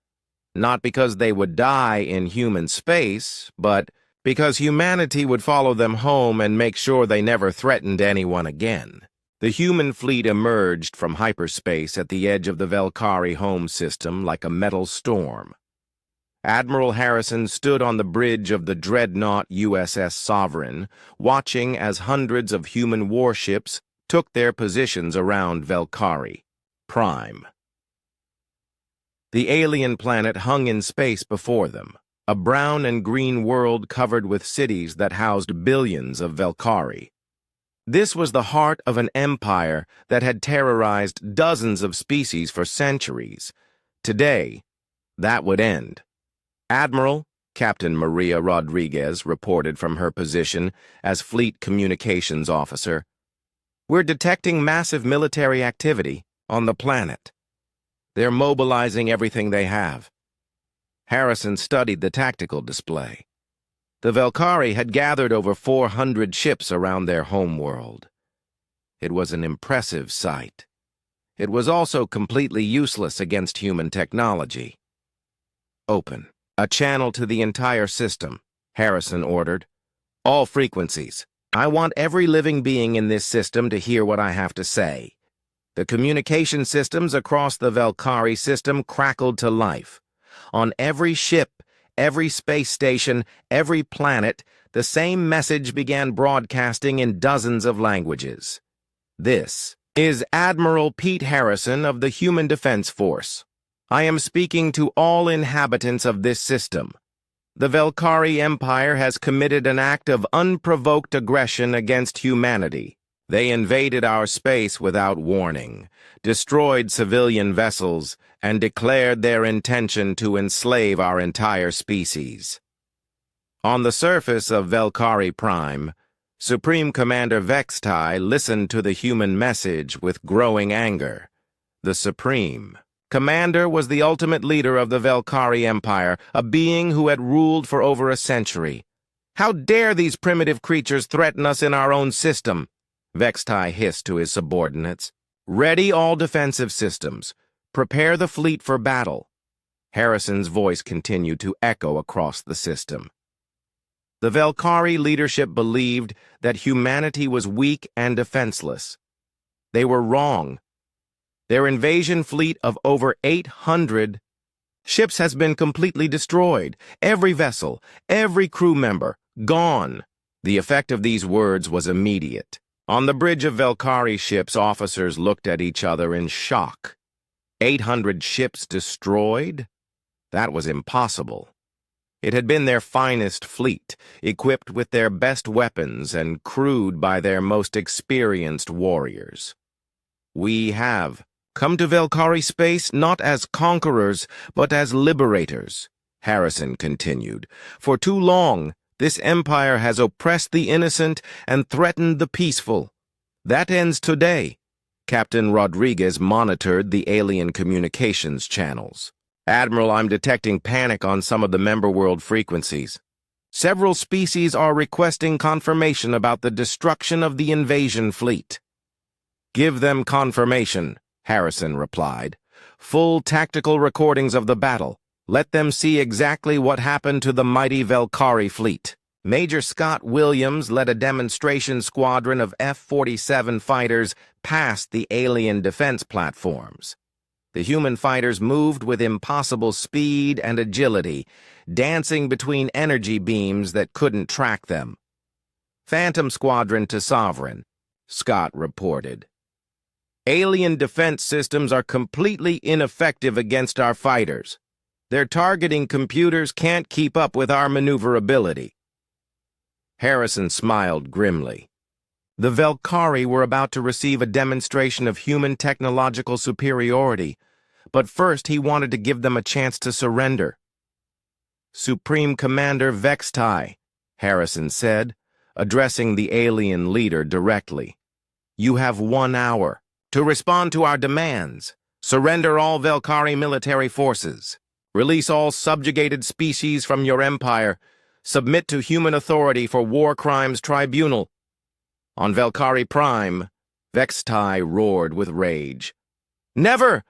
A: Not because they would die in human space, but because humanity would follow them home and make sure they never threatened anyone again. The human fleet emerged from hyperspace at the edge of the Velkari home system like a metal storm. Admiral Harrison stood on the bridge of the dreadnought USS Sovereign, watching as hundreds of human warships took their positions around Velkari Prime. The alien planet hung in space before them, a brown and green world covered with cities that housed billions of Velkari. This was the heart of an empire that had terrorized dozens of species for centuries. Today, that would end. "Admiral," Captain Maria Rodriguez reported from her position as Fleet Communications Officer, "we're detecting massive military activity on the planet. They're mobilizing everything they have." Harrison studied the tactical display. The Velkari had gathered over 400 ships around their homeworld. It was an impressive sight. It was also completely useless against human technology. "Open a channel to the entire system," Harrison ordered. "All frequencies. I want every living being in this system to hear what I have to say." The communication systems across the Velkari system crackled to life. On every ship, every space station, every planet, the same message began broadcasting in dozens of languages. This is Admiral Pete Harrison of the Human Defense Force. I am speaking to all inhabitants of this system. The Velkari Empire has committed an act of unprovoked aggression against humanity. They invaded our space without warning, destroyed civilian vessels, and declared their intention to enslave our entire species. On the surface of Velkari Prime, Supreme Commander Vextai listened to the human message with growing anger. The Supreme Commander was the ultimate leader of the Velkari Empire, a being who had ruled for over a century. How dare these primitive creatures threaten us in our own system? Vextai hissed to his subordinates. Ready all defensive systems. Prepare the fleet for battle. Harrison's voice continued to echo across the system. The Velkari leadership believed that humanity was weak and defenseless. They were wrong. Their invasion fleet of over 800 ships has been completely destroyed. Every vessel, every crew member, gone. The effect of these words was immediate. On the bridge of Velkari ships, officers looked at each other in shock. 800 ships destroyed? That was impossible. It had been their finest fleet, equipped with their best weapons and crewed by their most experienced warriors. We have come to Velkari space not as conquerors, but as liberators, Harrison continued. For too long, this empire has oppressed the innocent and threatened the peaceful. That ends today. Captain Rodriguez monitored the alien communications channels. Admiral, I'm detecting panic on some of the member world frequencies. Several species are requesting confirmation about the destruction of the invasion fleet. Give them confirmation, Harrison replied. Full tactical recordings of the battle. Let them see exactly what happened to the mighty Velkari fleet. Major Scott Williams led a demonstration squadron of F-47 fighters past the alien defense platforms. The human fighters moved with impossible speed and agility, dancing between energy beams that couldn't track them. Phantom Squadron to Sovereign, Scott reported. Alien defense systems are completely ineffective against our fighters. Their targeting computers can't keep up with our maneuverability. Harrison smiled grimly. The Velkari were about to receive a demonstration of human technological superiority, but first he wanted to give them a chance to surrender. Supreme Commander Vextai, Harrison said, addressing the alien leader directly. You have 1 hour to respond to our demands. Surrender all Velkari military forces. Release all subjugated species from your empire. Submit to human authority for war crimes tribunal. On Velkari Prime, Vextai roared with rage. Never!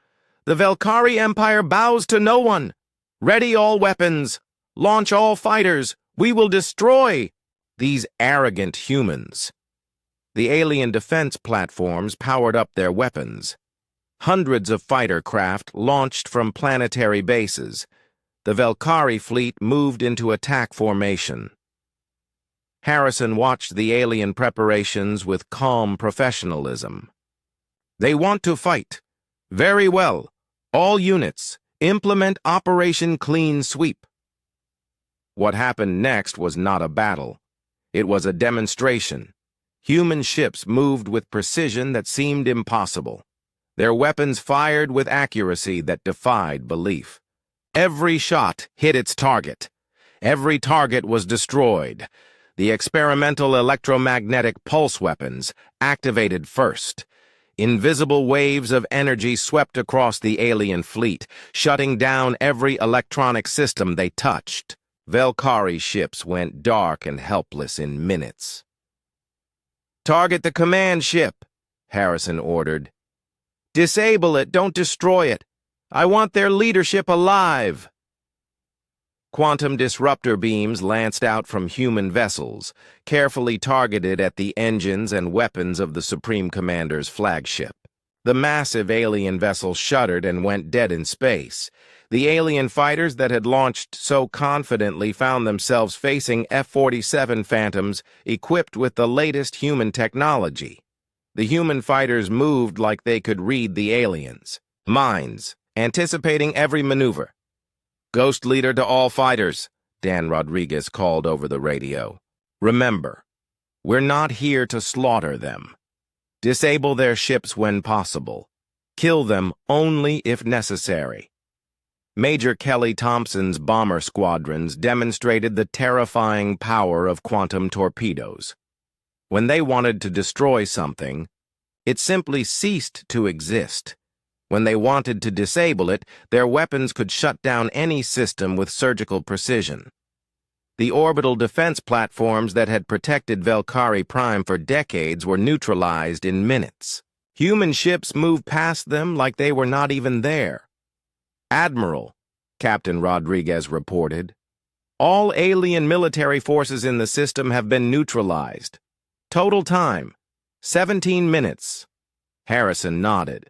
A: The Velkari Empire bows to no one! Ready all weapons! Launch all fighters! We will destroy these arrogant humans. The alien defense platforms powered up their weapons. Hundreds of fighter craft launched from planetary bases. The Velkari fleet moved into attack formation. Harrison watched the alien preparations with calm professionalism. They want to fight. Very well. All units, implement Operation Clean Sweep. What happened next was not a battle. It was a demonstration. Human ships moved with precision that seemed impossible. Their weapons fired with accuracy that defied belief. Every shot hit its target. Every target was destroyed. The experimental electromagnetic pulse weapons activated first. Invisible waves of energy swept across the alien fleet, shutting down every electronic system they touched. Velkari ships went dark and helpless in minutes. Target the command ship, Harrison ordered. Disable it, don't destroy it. I want their leadership alive. Quantum disruptor beams lanced out from human vessels, carefully targeted at the engines and weapons of the Supreme Commander's flagship. The massive alien vessel shuddered and went dead in space. The alien fighters that had launched so confidently found themselves facing F-47 Phantoms equipped with the latest human technology. The human fighters moved like they could read the aliens' minds, anticipating every maneuver. "Ghost leader to all fighters," Dan Rodriguez called over the radio. "Remember, we're not here to slaughter them. Disable their ships when possible. Kill them only if necessary." Major Kelly Thompson's bomber squadrons demonstrated the terrifying power of quantum torpedoes. When they wanted to destroy something, it simply ceased to exist. When they wanted to disable it, their weapons could shut down any system with surgical precision. The orbital defense platforms that had protected Valkyrie Prime for decades were neutralized in minutes. Human ships moved past them like they were not even there. "Admiral," Captain Rodriguez reported, "all alien military forces in the system have been neutralized. Total time, 17 minutes. Harrison nodded.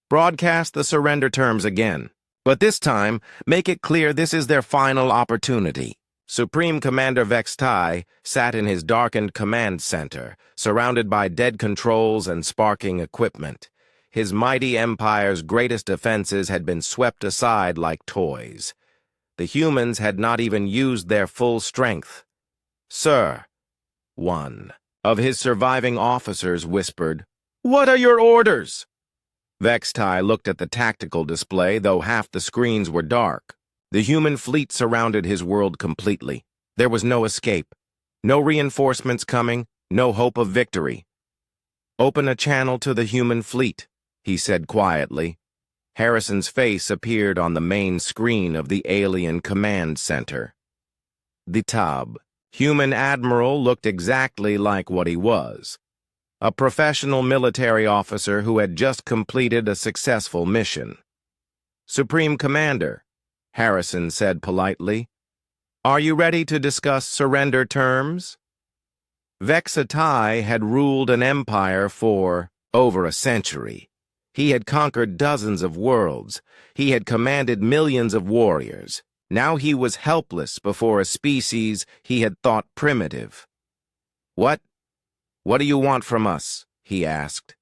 A: "Broadcast the surrender terms again, but this time, make it clear this is their final opportunity." Supreme Commander Vextai sat in his darkened command center, surrounded by dead controls and sparking equipment. His mighty empire's greatest defenses had been swept aside like toys. The humans had not even used their full strength. "Sir," one of his surviving officers whispered, "What are your orders?" Vextai looked at the tactical display, though half the screens were dark. The human fleet surrounded his world completely. There was no escape, no reinforcements coming, no hope of victory. "Open a channel to the human fleet," he said quietly. Harrison's face appeared on the main screen of the alien command center. The Tab, human admiral, looked exactly like what he was. A professional military officer who had just completed a successful mission. "Supreme Commander," Harrison said politely, "are you ready to discuss surrender terms?" Vextai had ruled an empire for over a century. He had conquered dozens of worlds. He had commanded millions of warriors. Now he was helpless before a species he had thought primitive. What do you want from us?" he asked.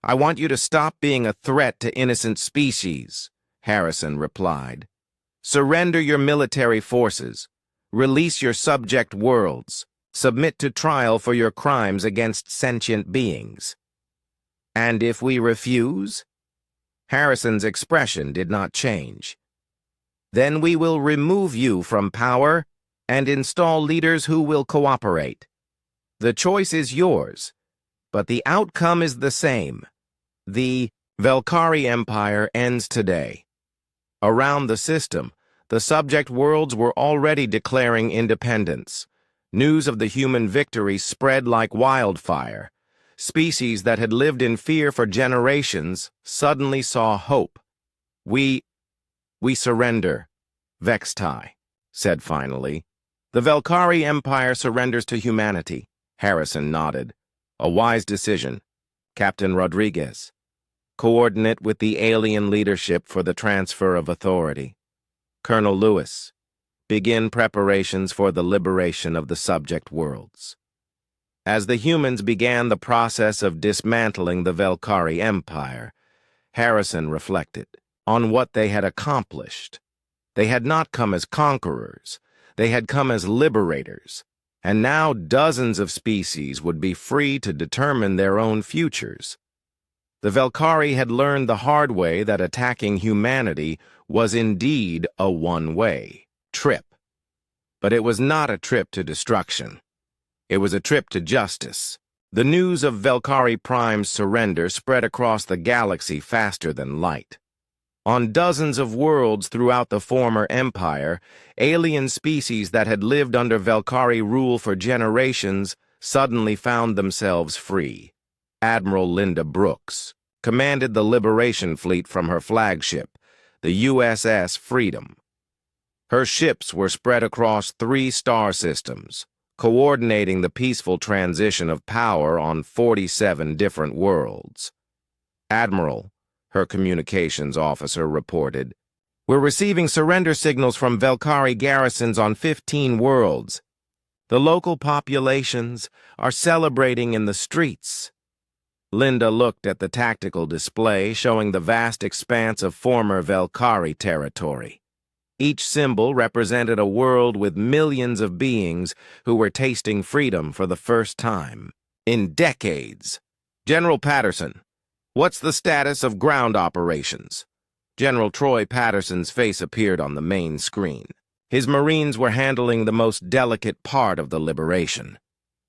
A: "I want you to stop being a threat to innocent species," Harrison replied. "Surrender your military forces. Release your subject worlds. Submit to trial for your crimes against sentient beings." "And if we refuse?" Harrison's expression did not change. "Then we will remove you from power and install leaders who will cooperate. The choice is yours, but the outcome is the same. The Valkyrie Empire ends today." Around the system, the subject worlds were already declaring independence. News of the human victory spread like wildfire. Species that had lived in fear for generations suddenly saw hope. We surrender," Vextai said finally. "The Valkyrie Empire surrenders to humanity." Harrison nodded. "A wise decision. Captain Rodriguez, coordinate with the alien leadership for the transfer of authority. Colonel Lewis, begin preparations for the liberation of the subject worlds." As the humans began the process of dismantling the Valkyrie Empire, Harrison reflected on what they had accomplished. They had not come as conquerors. They had come as liberators. And now dozens of species would be free to determine their own futures. The Valkyrie had learned the hard way that attacking humanity was indeed a one-way trip. But it was not a trip to destruction. It was a trip to justice. The news of Valkyrie Prime's surrender spread across the galaxy faster than light. On dozens of worlds throughout the former empire, alien species that had lived under Valkyrie rule for generations suddenly found themselves free. Admiral Linda Brooks commanded the Liberation Fleet from her flagship, the USS Freedom. Her ships were spread across 3 star systems, coordinating the peaceful transition of power on 47 different worlds. "Admiral," her communications officer reported, "we're receiving surrender signals from Valkyrie garrisons on 15 worlds. The local populations are celebrating in the streets." Linda looked at the tactical display showing the vast expanse of former Velkari territory. Each symbol represented a world with millions of beings who were tasting freedom for the first time in decades. General Patterson, what's the status of ground operations? General Troy Patterson's face appeared on the main screen. His Marines were handling the most delicate part of the liberation,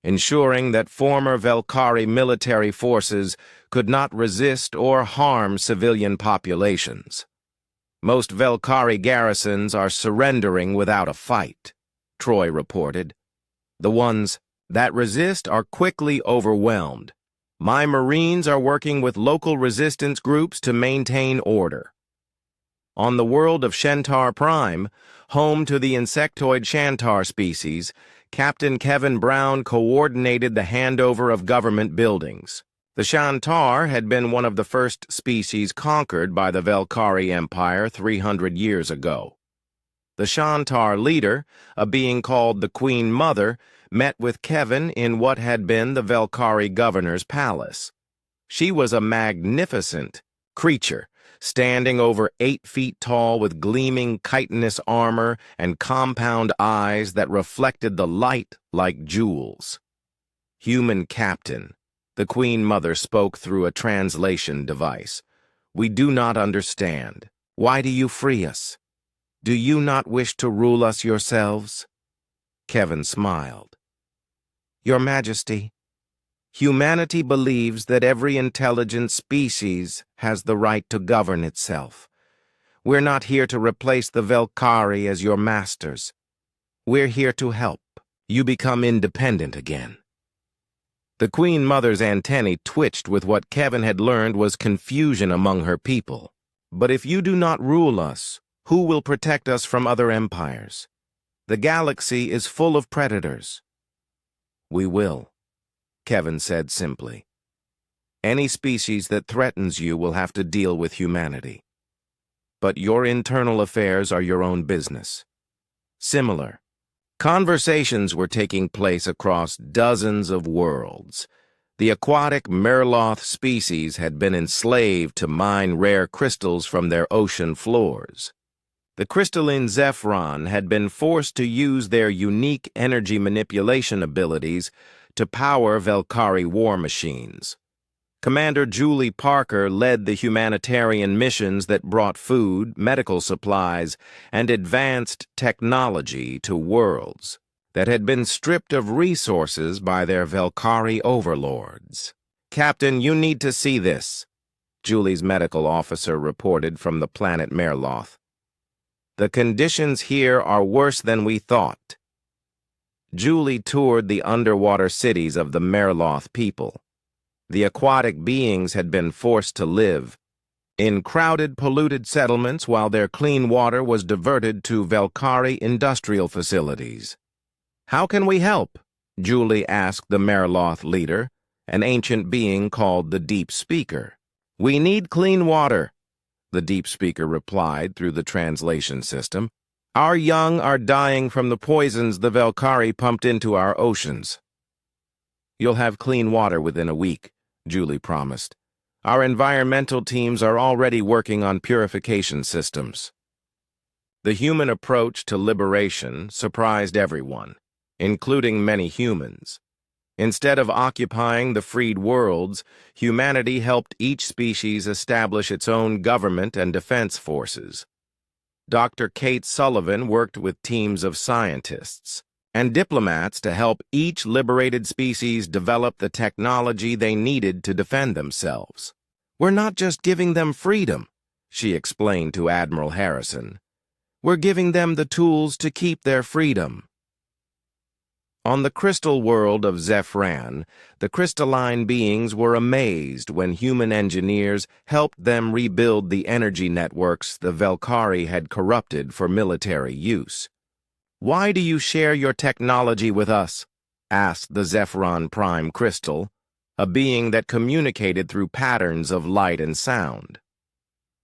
A: ensuring that former Velkari military forces could not resist or harm civilian populations. Most Velkari garrisons are surrendering without a fight, Troy reported. The ones that resist are quickly overwhelmed. My Marines are working with local resistance groups to maintain order. On the world of Shentar Prime, home to the insectoid Shantar species, Captain Kevin Brown coordinated the handover of government buildings. The Shantar had been one of the first species conquered by the Velkari Empire 300 years ago. The Shantar leader, a being called the Queen Mother, met with Kevin in what had been the Velkari governor's palace. She was a magnificent creature, standing over 8 feet tall with gleaming chitinous armor and compound eyes that reflected the light like jewels. Human Captain, the Queen Mother spoke through a translation device. We do not understand. Why do you free us? Do you not wish to rule us yourselves? Kevin smiled. Your Majesty, humanity believes that every intelligent species has the right to govern itself. We're not here to replace the Velkari as your masters. We're here to help you become independent again. The Queen Mother's antennae twitched with what Kevin had learned was confusion among her people. But if you do not rule us, who will protect us from other empires? The galaxy is full of predators. We will, Kevin said simply. Any species that threatens you will have to deal with humanity. But your internal affairs are your own business. Similar conversations were taking place across dozens of worlds. The aquatic Merloth species had been enslaved to mine rare crystals from their ocean floors. The crystalline Zephyron had been forced to use their unique energy manipulation abilities to power Velkari war machines. Commander Julie Parker led the humanitarian missions that brought food, medical supplies, and advanced technology to worlds that had been stripped of resources by their Velkari overlords. Captain, you need to see this, Julie's medical officer reported from the planet Merloth. The conditions here are worse than we thought. Julie toured the underwater cities of the Merloth people. The aquatic beings had been forced to live in crowded, polluted settlements while their clean water was diverted to Velkari industrial facilities. How can we help? Julie asked the Merloth leader, an ancient being called the Deep Speaker. We need clean water, the Deep Speaker replied through the translation system. Our young are dying from the poisons the Velkari pumped into our oceans. You'll have clean water within a week, Julie promised. Our environmental teams are already working on purification systems. The human approach to liberation surprised everyone, including many humans. Instead of occupying the freed worlds, humanity helped each species establish its own government and defense forces. Dr. Kate Sullivan worked with teams of scientists and diplomats to help each liberated species develop the technology they needed to defend themselves. We're not just giving them freedom, she explained to Admiral Harrison. We're giving them the tools to keep their freedom. On the crystal world of Zephyran, the crystalline beings were amazed when human engineers helped them rebuild the energy networks the Velkari had corrupted for military use. Why do you share your technology with us? Asked the Zephyron Prime Crystal, a being that communicated through patterns of light and sound.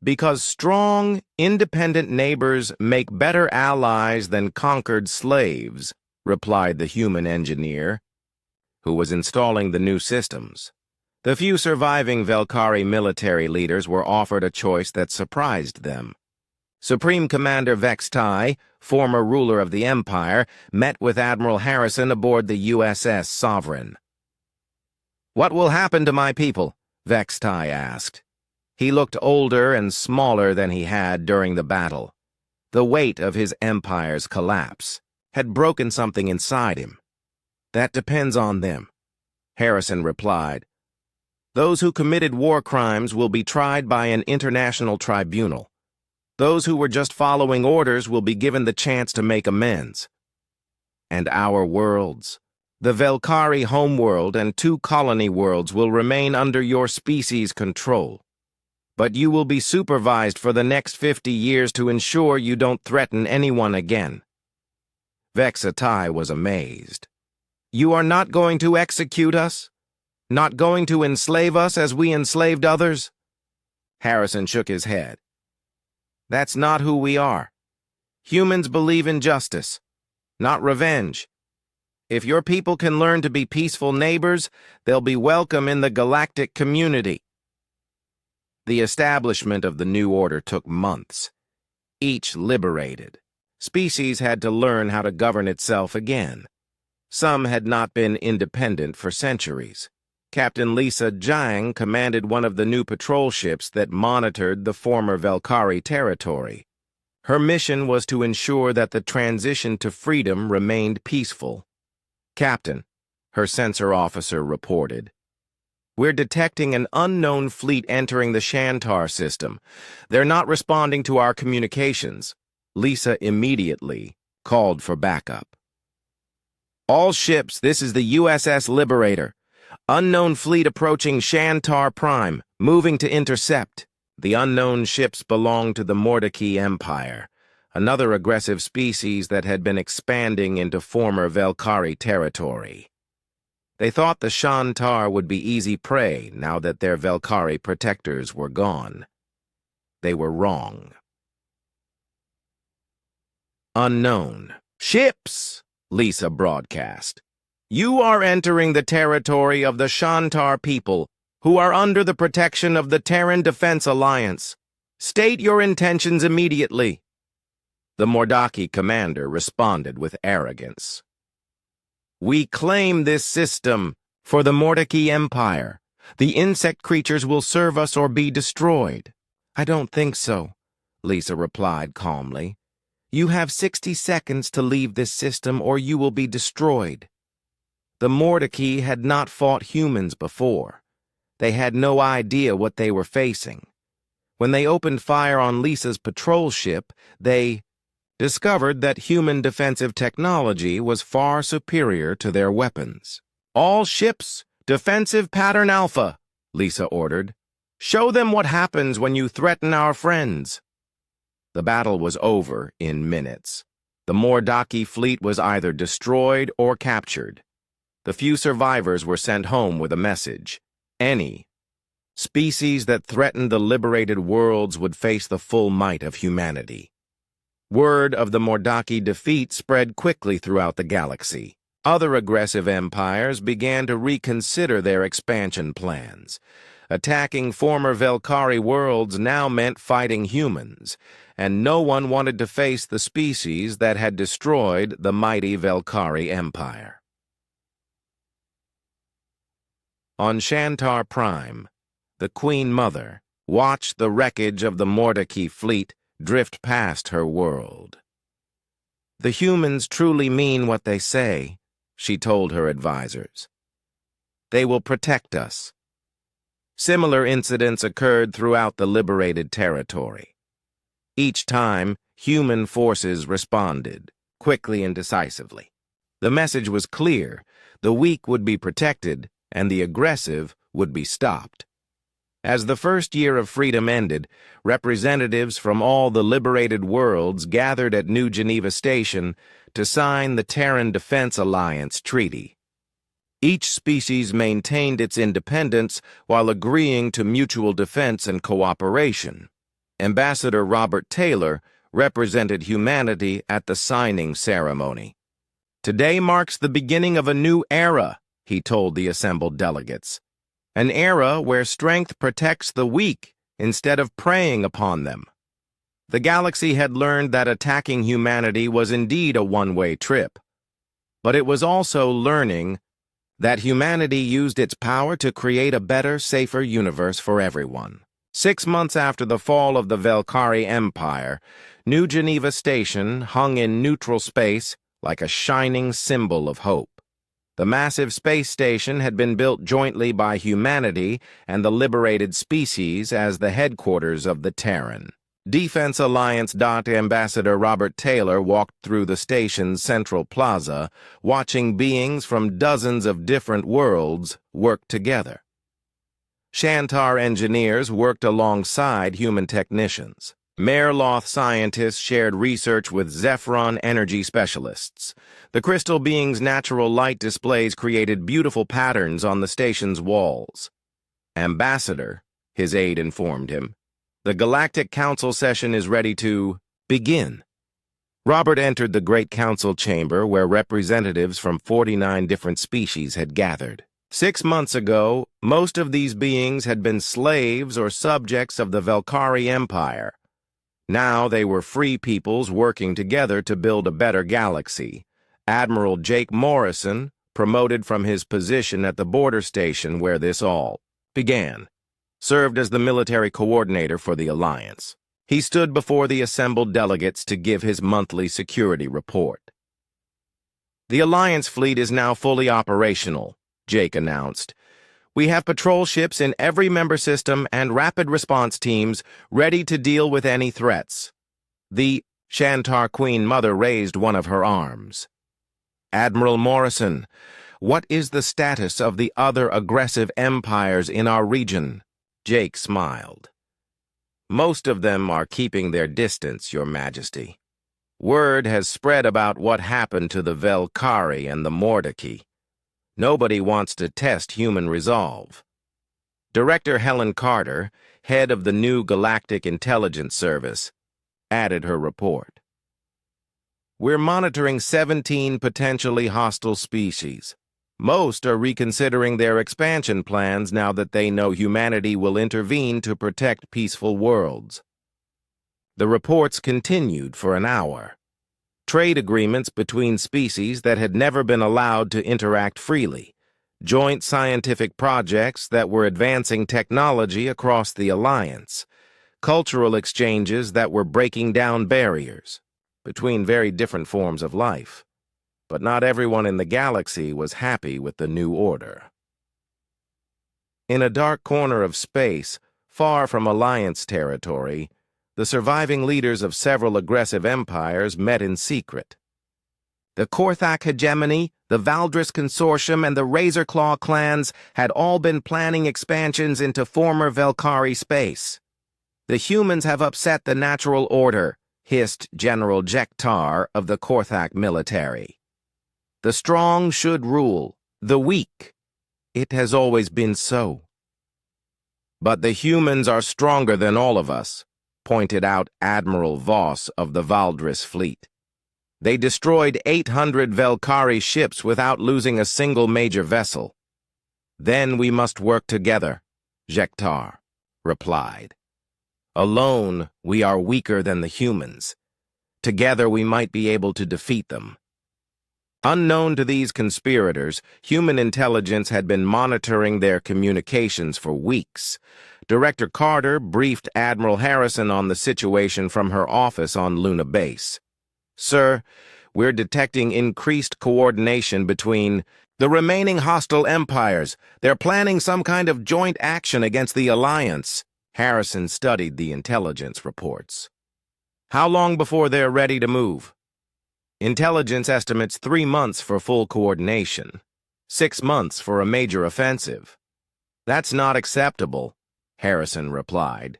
A: Because strong, independent neighbors make better allies than conquered slaves, replied the human engineer, who was installing the new systems. The few surviving Velkari military leaders were offered a choice that surprised them. Supreme Commander Vextai, former ruler of the Empire, met with Admiral Harrison aboard the USS Sovereign. "What will happen to my people?" Vextai asked. He looked older and smaller than he had during the battle. The weight of his empire's collapse had broken something inside him. "That depends on them," Harrison replied. "Those who committed war crimes will be tried by an international tribunal. Those who were just following orders will be given the chance to make amends. And our worlds, the Velkari homeworld and 2 colony worlds, will remain under your species' control. But you will be supervised for the next 50 years to ensure you don't threaten anyone again." Vextai was amazed. "You are not going to execute us? Not going to enslave us as we enslaved others?" Harrison shook his head. "That's not who we are. Humans believe in justice, not revenge. If your people can learn to be peaceful neighbors, they'll be welcome in the galactic community." The establishment of the new order took months. Each liberated species had to learn how to govern itself again. Some had not been independent for centuries. Captain Lisa Jiang commanded one of the new patrol ships that monitored the former Velkari territory. Her mission was to ensure that the transition to freedom remained peaceful. "Captain," her sensor officer reported, "we're detecting an unknown fleet entering the Shantar system. They're not responding to our communications." Lisa immediately called for backup. "All ships, this is the USS Liberator. Unknown fleet approaching Shantar Prime, moving to intercept." The unknown ships belonged to the Mordaki Empire, another aggressive species that had been expanding into former Velkari territory. They thought the Shantar would be easy prey now that their Velkari protectors were gone. They were wrong. "Unknown ships," Lisa broadcast. "You are entering the territory of the Shantar people, who are under the protection of the Terran Defense Alliance. State your intentions immediately." The Mordaki commander responded with arrogance. "We claim this system for the Mordaki Empire. The insect creatures will serve us or be destroyed." "I don't think so," Lisa replied calmly. "You have 60 seconds to leave this system or you will be destroyed." The Mordaki had not fought humans before. They had no idea what they were facing. When they opened fire on Lisa's patrol ship, they discovered that human defensive technology was far superior to their weapons. "All ships, defensive pattern Alpha," Lisa ordered. "Show them what happens when you threaten our friends." The battle was over in minutes. The Mordaki fleet was either destroyed or captured. The few survivors were sent home with a message. Any species that threatened the liberated worlds would face the full might of humanity. Word of the Mordaki defeat spread quickly throughout the galaxy. Other aggressive empires began to reconsider their expansion plans. Attacking former Velkari worlds now meant fighting humans, and no one wanted to face the species that had destroyed the mighty Velkari Empire. On Shantar Prime, the Queen Mother watched the wreckage of the Mordaki fleet drift past her world. "The humans truly mean what they say," she told her advisors. "They will protect us." Similar incidents occurred throughout the liberated territory. Each time, human forces responded, quickly and decisively. The message was clear: the weak would be protected, and the aggressive would be stopped. As the first year of freedom ended, representatives from all the liberated worlds gathered at New Geneva Station to sign the Terran Defense Alliance Treaty. Each species maintained its independence while agreeing to mutual defense and cooperation. Ambassador Robert Taylor represented humanity at the signing ceremony. "Today marks the beginning of a new era," he told the assembled delegates. an era where strength protects the weak instead of preying upon them. The galaxy had learned that attacking humanity was indeed a one-way trip, but it was also learning that humanity used its power to create a better, safer universe for everyone. 6 months after the fall of the Velkari Empire, New Geneva Station hung in neutral space like a shining symbol of hope. The massive space station had been built jointly by humanity and the liberated species as the headquarters of the Terran. Defense Alliance Ambassador Robert Taylor walked through the station's central plaza, watching beings from dozens of different worlds work together. Shantar engineers worked alongside human technicians. Merloth scientists shared research with Zephyron energy specialists. The crystal being's natural light displays created beautiful patterns on the station's walls. Ambassador, his aide informed him, the Galactic Council session is ready to begin. Robert entered the Great Council chamber where representatives from 49 different species had gathered. 6 months ago, most of these beings had been slaves or subjects of the Velkari Empire. Now they were free peoples working together to build a better galaxy. Admiral Jake Morrison, promoted from his position at the border station where this all began, served as the military coordinator for the Alliance. He stood before the assembled delegates to give his monthly security report. The Alliance fleet is now fully operational, Jake announced. We have patrol ships in every member system and rapid response teams ready to deal with any threats. The Shantar Queen Mother raised one of her arms. Admiral Morrison, what is the status of the other aggressive empires in our region? Jake smiled. Most of them are keeping their distance, Your Majesty. Word has spread about what happened to the Velkari and the Mordecai. Nobody wants to test human resolve. Director Helen Carter, head of the new Galactic Intelligence Service, added her report. We're monitoring 17 potentially hostile species. Most are reconsidering their expansion plans now that they know humanity will intervene to protect peaceful worlds. The reports continued for an hour. Trade agreements between species that had never been allowed to interact freely, joint scientific projects that were advancing technology across the Alliance, cultural exchanges that were breaking down barriers between very different forms of life. But not everyone in the galaxy was happy with the new order. In a dark corner of space, far from Alliance territory, the surviving leaders of several aggressive empires met in secret. The Korthak hegemony, the Valdris Consortium, and the Razorclaw clans had all been planning expansions into former Velkari space. The humans have upset the natural order, hissed General Jektar of the Korthak military. The strong should rule, the weak. It has always been so. But the humans are stronger than all of us, pointed out Admiral Voss of the Valdris fleet. They destroyed 800 Velkari ships without losing a single major vessel. Then we must work together, Jektar replied. Alone, we are weaker than the humans. Together we might be able to defeat them. Unknown to these conspirators, human intelligence had been monitoring their communications for weeks. Director Carter briefed Admiral Harrison on the situation from her office on Luna Base. Sir, we're detecting increased coordination between the remaining hostile empires. They're planning some kind of joint action against the Alliance. Harrison studied the intelligence reports. How long before they're ready to move? Intelligence estimates 3 months for full coordination, 6 months for a major offensive. That's not acceptable, Harrison replied.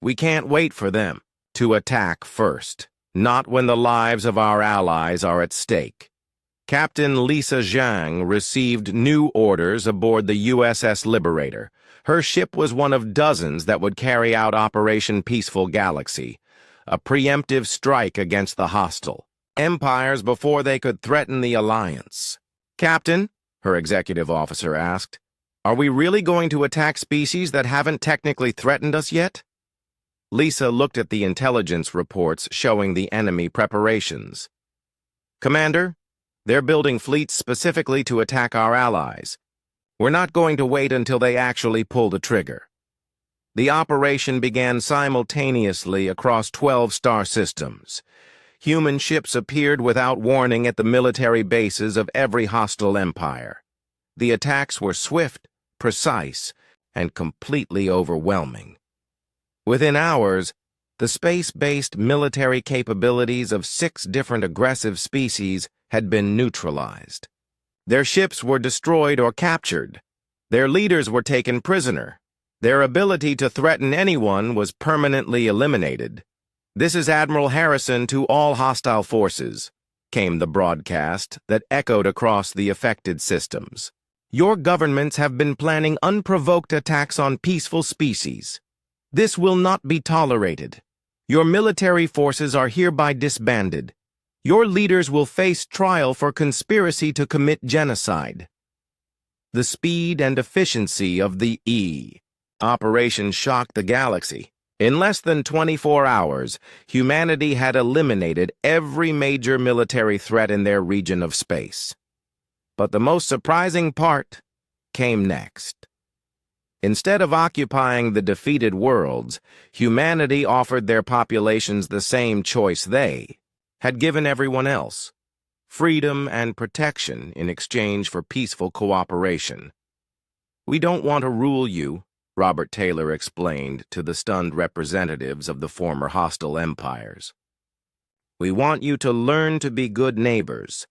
A: We can't wait for them to attack first, not when the lives of our allies are at stake. Captain Lisa Zhang received new orders aboard the USS Liberator. Her ship was one of dozens that would carry out Operation Peaceful Galaxy, a preemptive strike against the hostile empires before they could threaten the Alliance. Captain, her executive officer asked, Are we really going to attack species that haven't technically threatened us yet? Lisa looked at the intelligence reports showing the enemy preparations. Commander, they're building fleets specifically to attack our allies. We're not going to wait until they actually pull the trigger. The operation began simultaneously across 12 star systems. Human ships appeared without warning at the military bases of every hostile empire. The attacks were swift, precise, and completely overwhelming. Within hours, the space-based military capabilities of 6 different aggressive species had been neutralized. Their ships were destroyed or captured. Their leaders were taken prisoner. Their ability to threaten anyone was permanently eliminated. "This is Admiral Harrison to all hostile forces," came the broadcast that echoed across the affected systems. "Your governments have been planning unprovoked attacks on peaceful species. This will not be tolerated. Your military forces are hereby disbanded. Your leaders will face trial for conspiracy to commit genocide." The speed and efficiency of the operation shocked the galaxy. In less than 24 hours, humanity had eliminated every major military threat in their region of space. But the most surprising part came next. Instead of occupying the defeated worlds, humanity offered their populations the same choice they had given everyone else: freedom and protection in exchange for peaceful cooperation. "We don't want to rule you," Robert Taylor explained to the stunned representatives of the former hostile empires. "We want you to learn to be good neighbors.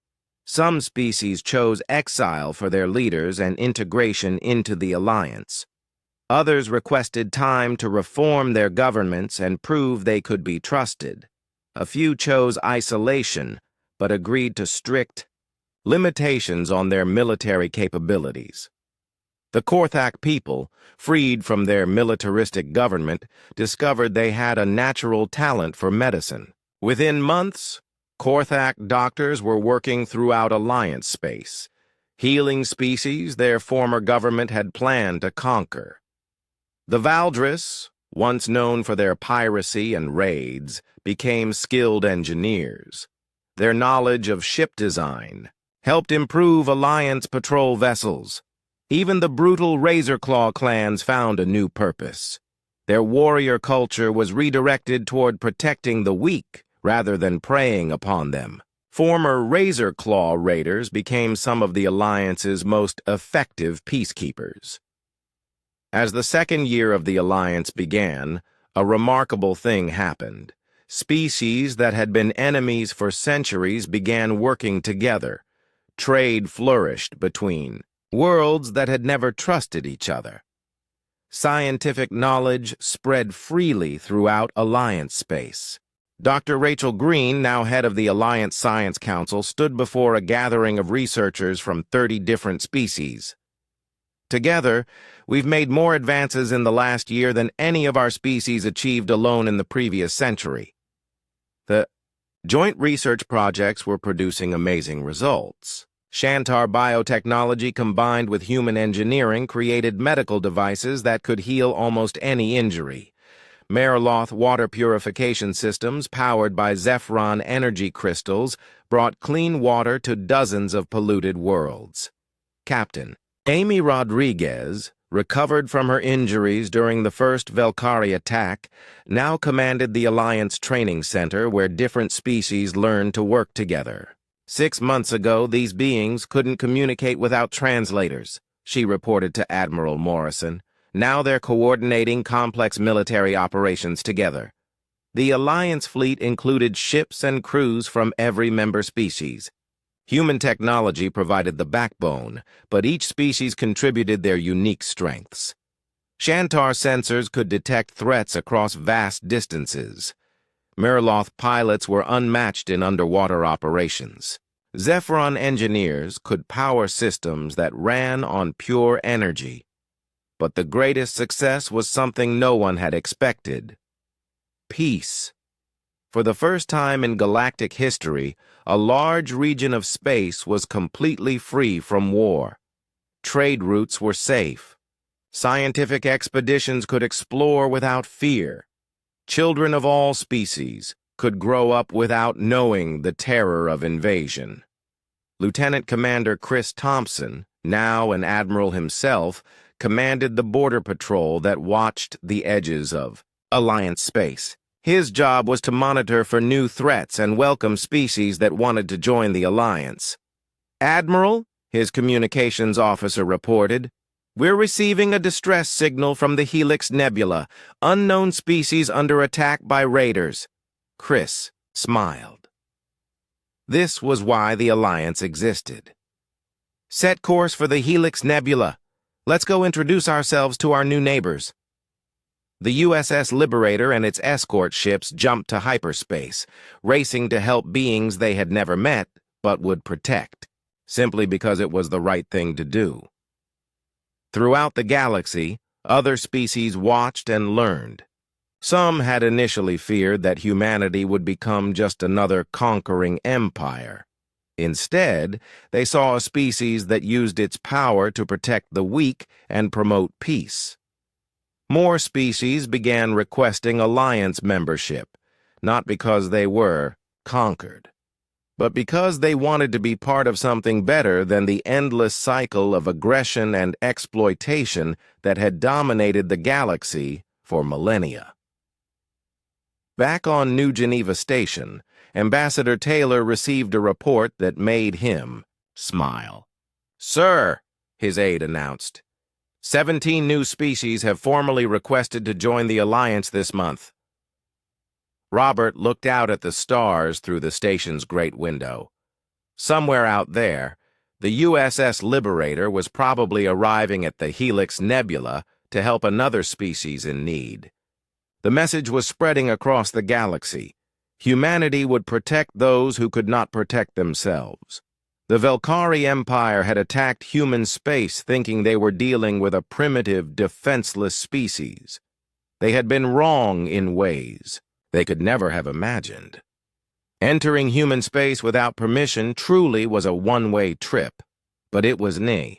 A: Some species chose exile for their leaders and integration into the alliance. Others requested time to reform their governments and prove they could be trusted. A few chose isolation, but agreed to strict limitations on their military capabilities. The Korthak people, freed from their militaristic government, discovered they had a natural talent for medicine. Within months, Korthak doctors were working throughout Alliance space, healing species their former government had planned to conquer. The Valdris, once known for their piracy and raids, became skilled engineers. Their knowledge of ship design helped improve Alliance patrol vessels. Even the brutal Razorclaw clans found a new purpose. Their warrior culture was redirected toward protecting the weak rather than preying upon them. Former Razorclaw raiders became some of the Alliance's most effective peacekeepers. As the second year of the Alliance began, a remarkable thing happened. Species that had been enemies for centuries began working together. Trade flourished between worlds that had never trusted each other. Scientific knowledge spread freely throughout Alliance space. Dr. Rachel Green, now head of the Alliance Science Council, stood before a gathering of researchers from 30 different species. "Together, we've made more advances in the last year than any of our species achieved alone in the previous century." The joint research projects were producing amazing results. Shantar biotechnology combined with human engineering created medical devices that could heal almost any injury. Merloth water purification systems powered by Zephyron energy crystals brought clean water to dozens of polluted worlds. Captain Amy Rodriguez, recovered from her injuries during the first Velkari attack, now commanded the Alliance Training Center where different species learned to work together. 6 months ago, these beings couldn't communicate without translators, she reported to Admiral Morrison. Now they're coordinating complex military operations together. The Alliance fleet included ships and crews from every member species. Human technology provided the backbone, but each species contributed their unique strengths. Shantar sensors could detect threats across vast distances. Merloth pilots were unmatched in underwater operations. Zephyron engineers could power systems that ran on pure energy. But the greatest success was something no one had expected: peace. For the first time in galactic history, a large region of space was completely free from war. trade routes were safe. Scientific expeditions could explore without fear. Children of all species could grow up without knowing the terror of invasion. Lieutenant Commander Chris Thompson, now an admiral himself, commanded the border patrol that watched the edges of Alliance space. His job was to monitor for new threats and welcome species that wanted to join the Alliance. "Admiral," his communications officer reported, "we're receiving a distress signal from the Helix Nebula. Unknown species under attack by raiders." Chris smiled. This was why the Alliance existed. "Set course for the Helix Nebula. Let's go introduce ourselves to our new neighbors." The USS Liberator and its escort ships jumped to hyperspace, racing to help beings they had never met but would protect, simply because it was the right thing to do. Throughout the galaxy, other species watched and learned. Some had initially feared that humanity would become just another conquering empire. Instead, they saw a species that used its power to protect the weak and promote peace. More species began requesting alliance membership, not because they were conquered, but because they wanted to be part of something better than the endless cycle of aggression and exploitation that had dominated the galaxy for millennia. Back on New Geneva Station, Ambassador Taylor received a report that made him smile. "Sir," his aide announced, 17 new species have formally requested to join the Alliance this month. Robert looked out at the stars through the station's great window. Somewhere out there, the USS Liberator was probably arriving at the Helix Nebula to help another species in need. The message was spreading across the galaxy. Humanity would protect those who could not protect themselves. The Velkari Empire had attacked human space thinking they were dealing with a primitive, defenseless species. They had been wrong in ways they could never have imagined. Entering human space without permission truly was a one-way trip, but it was near.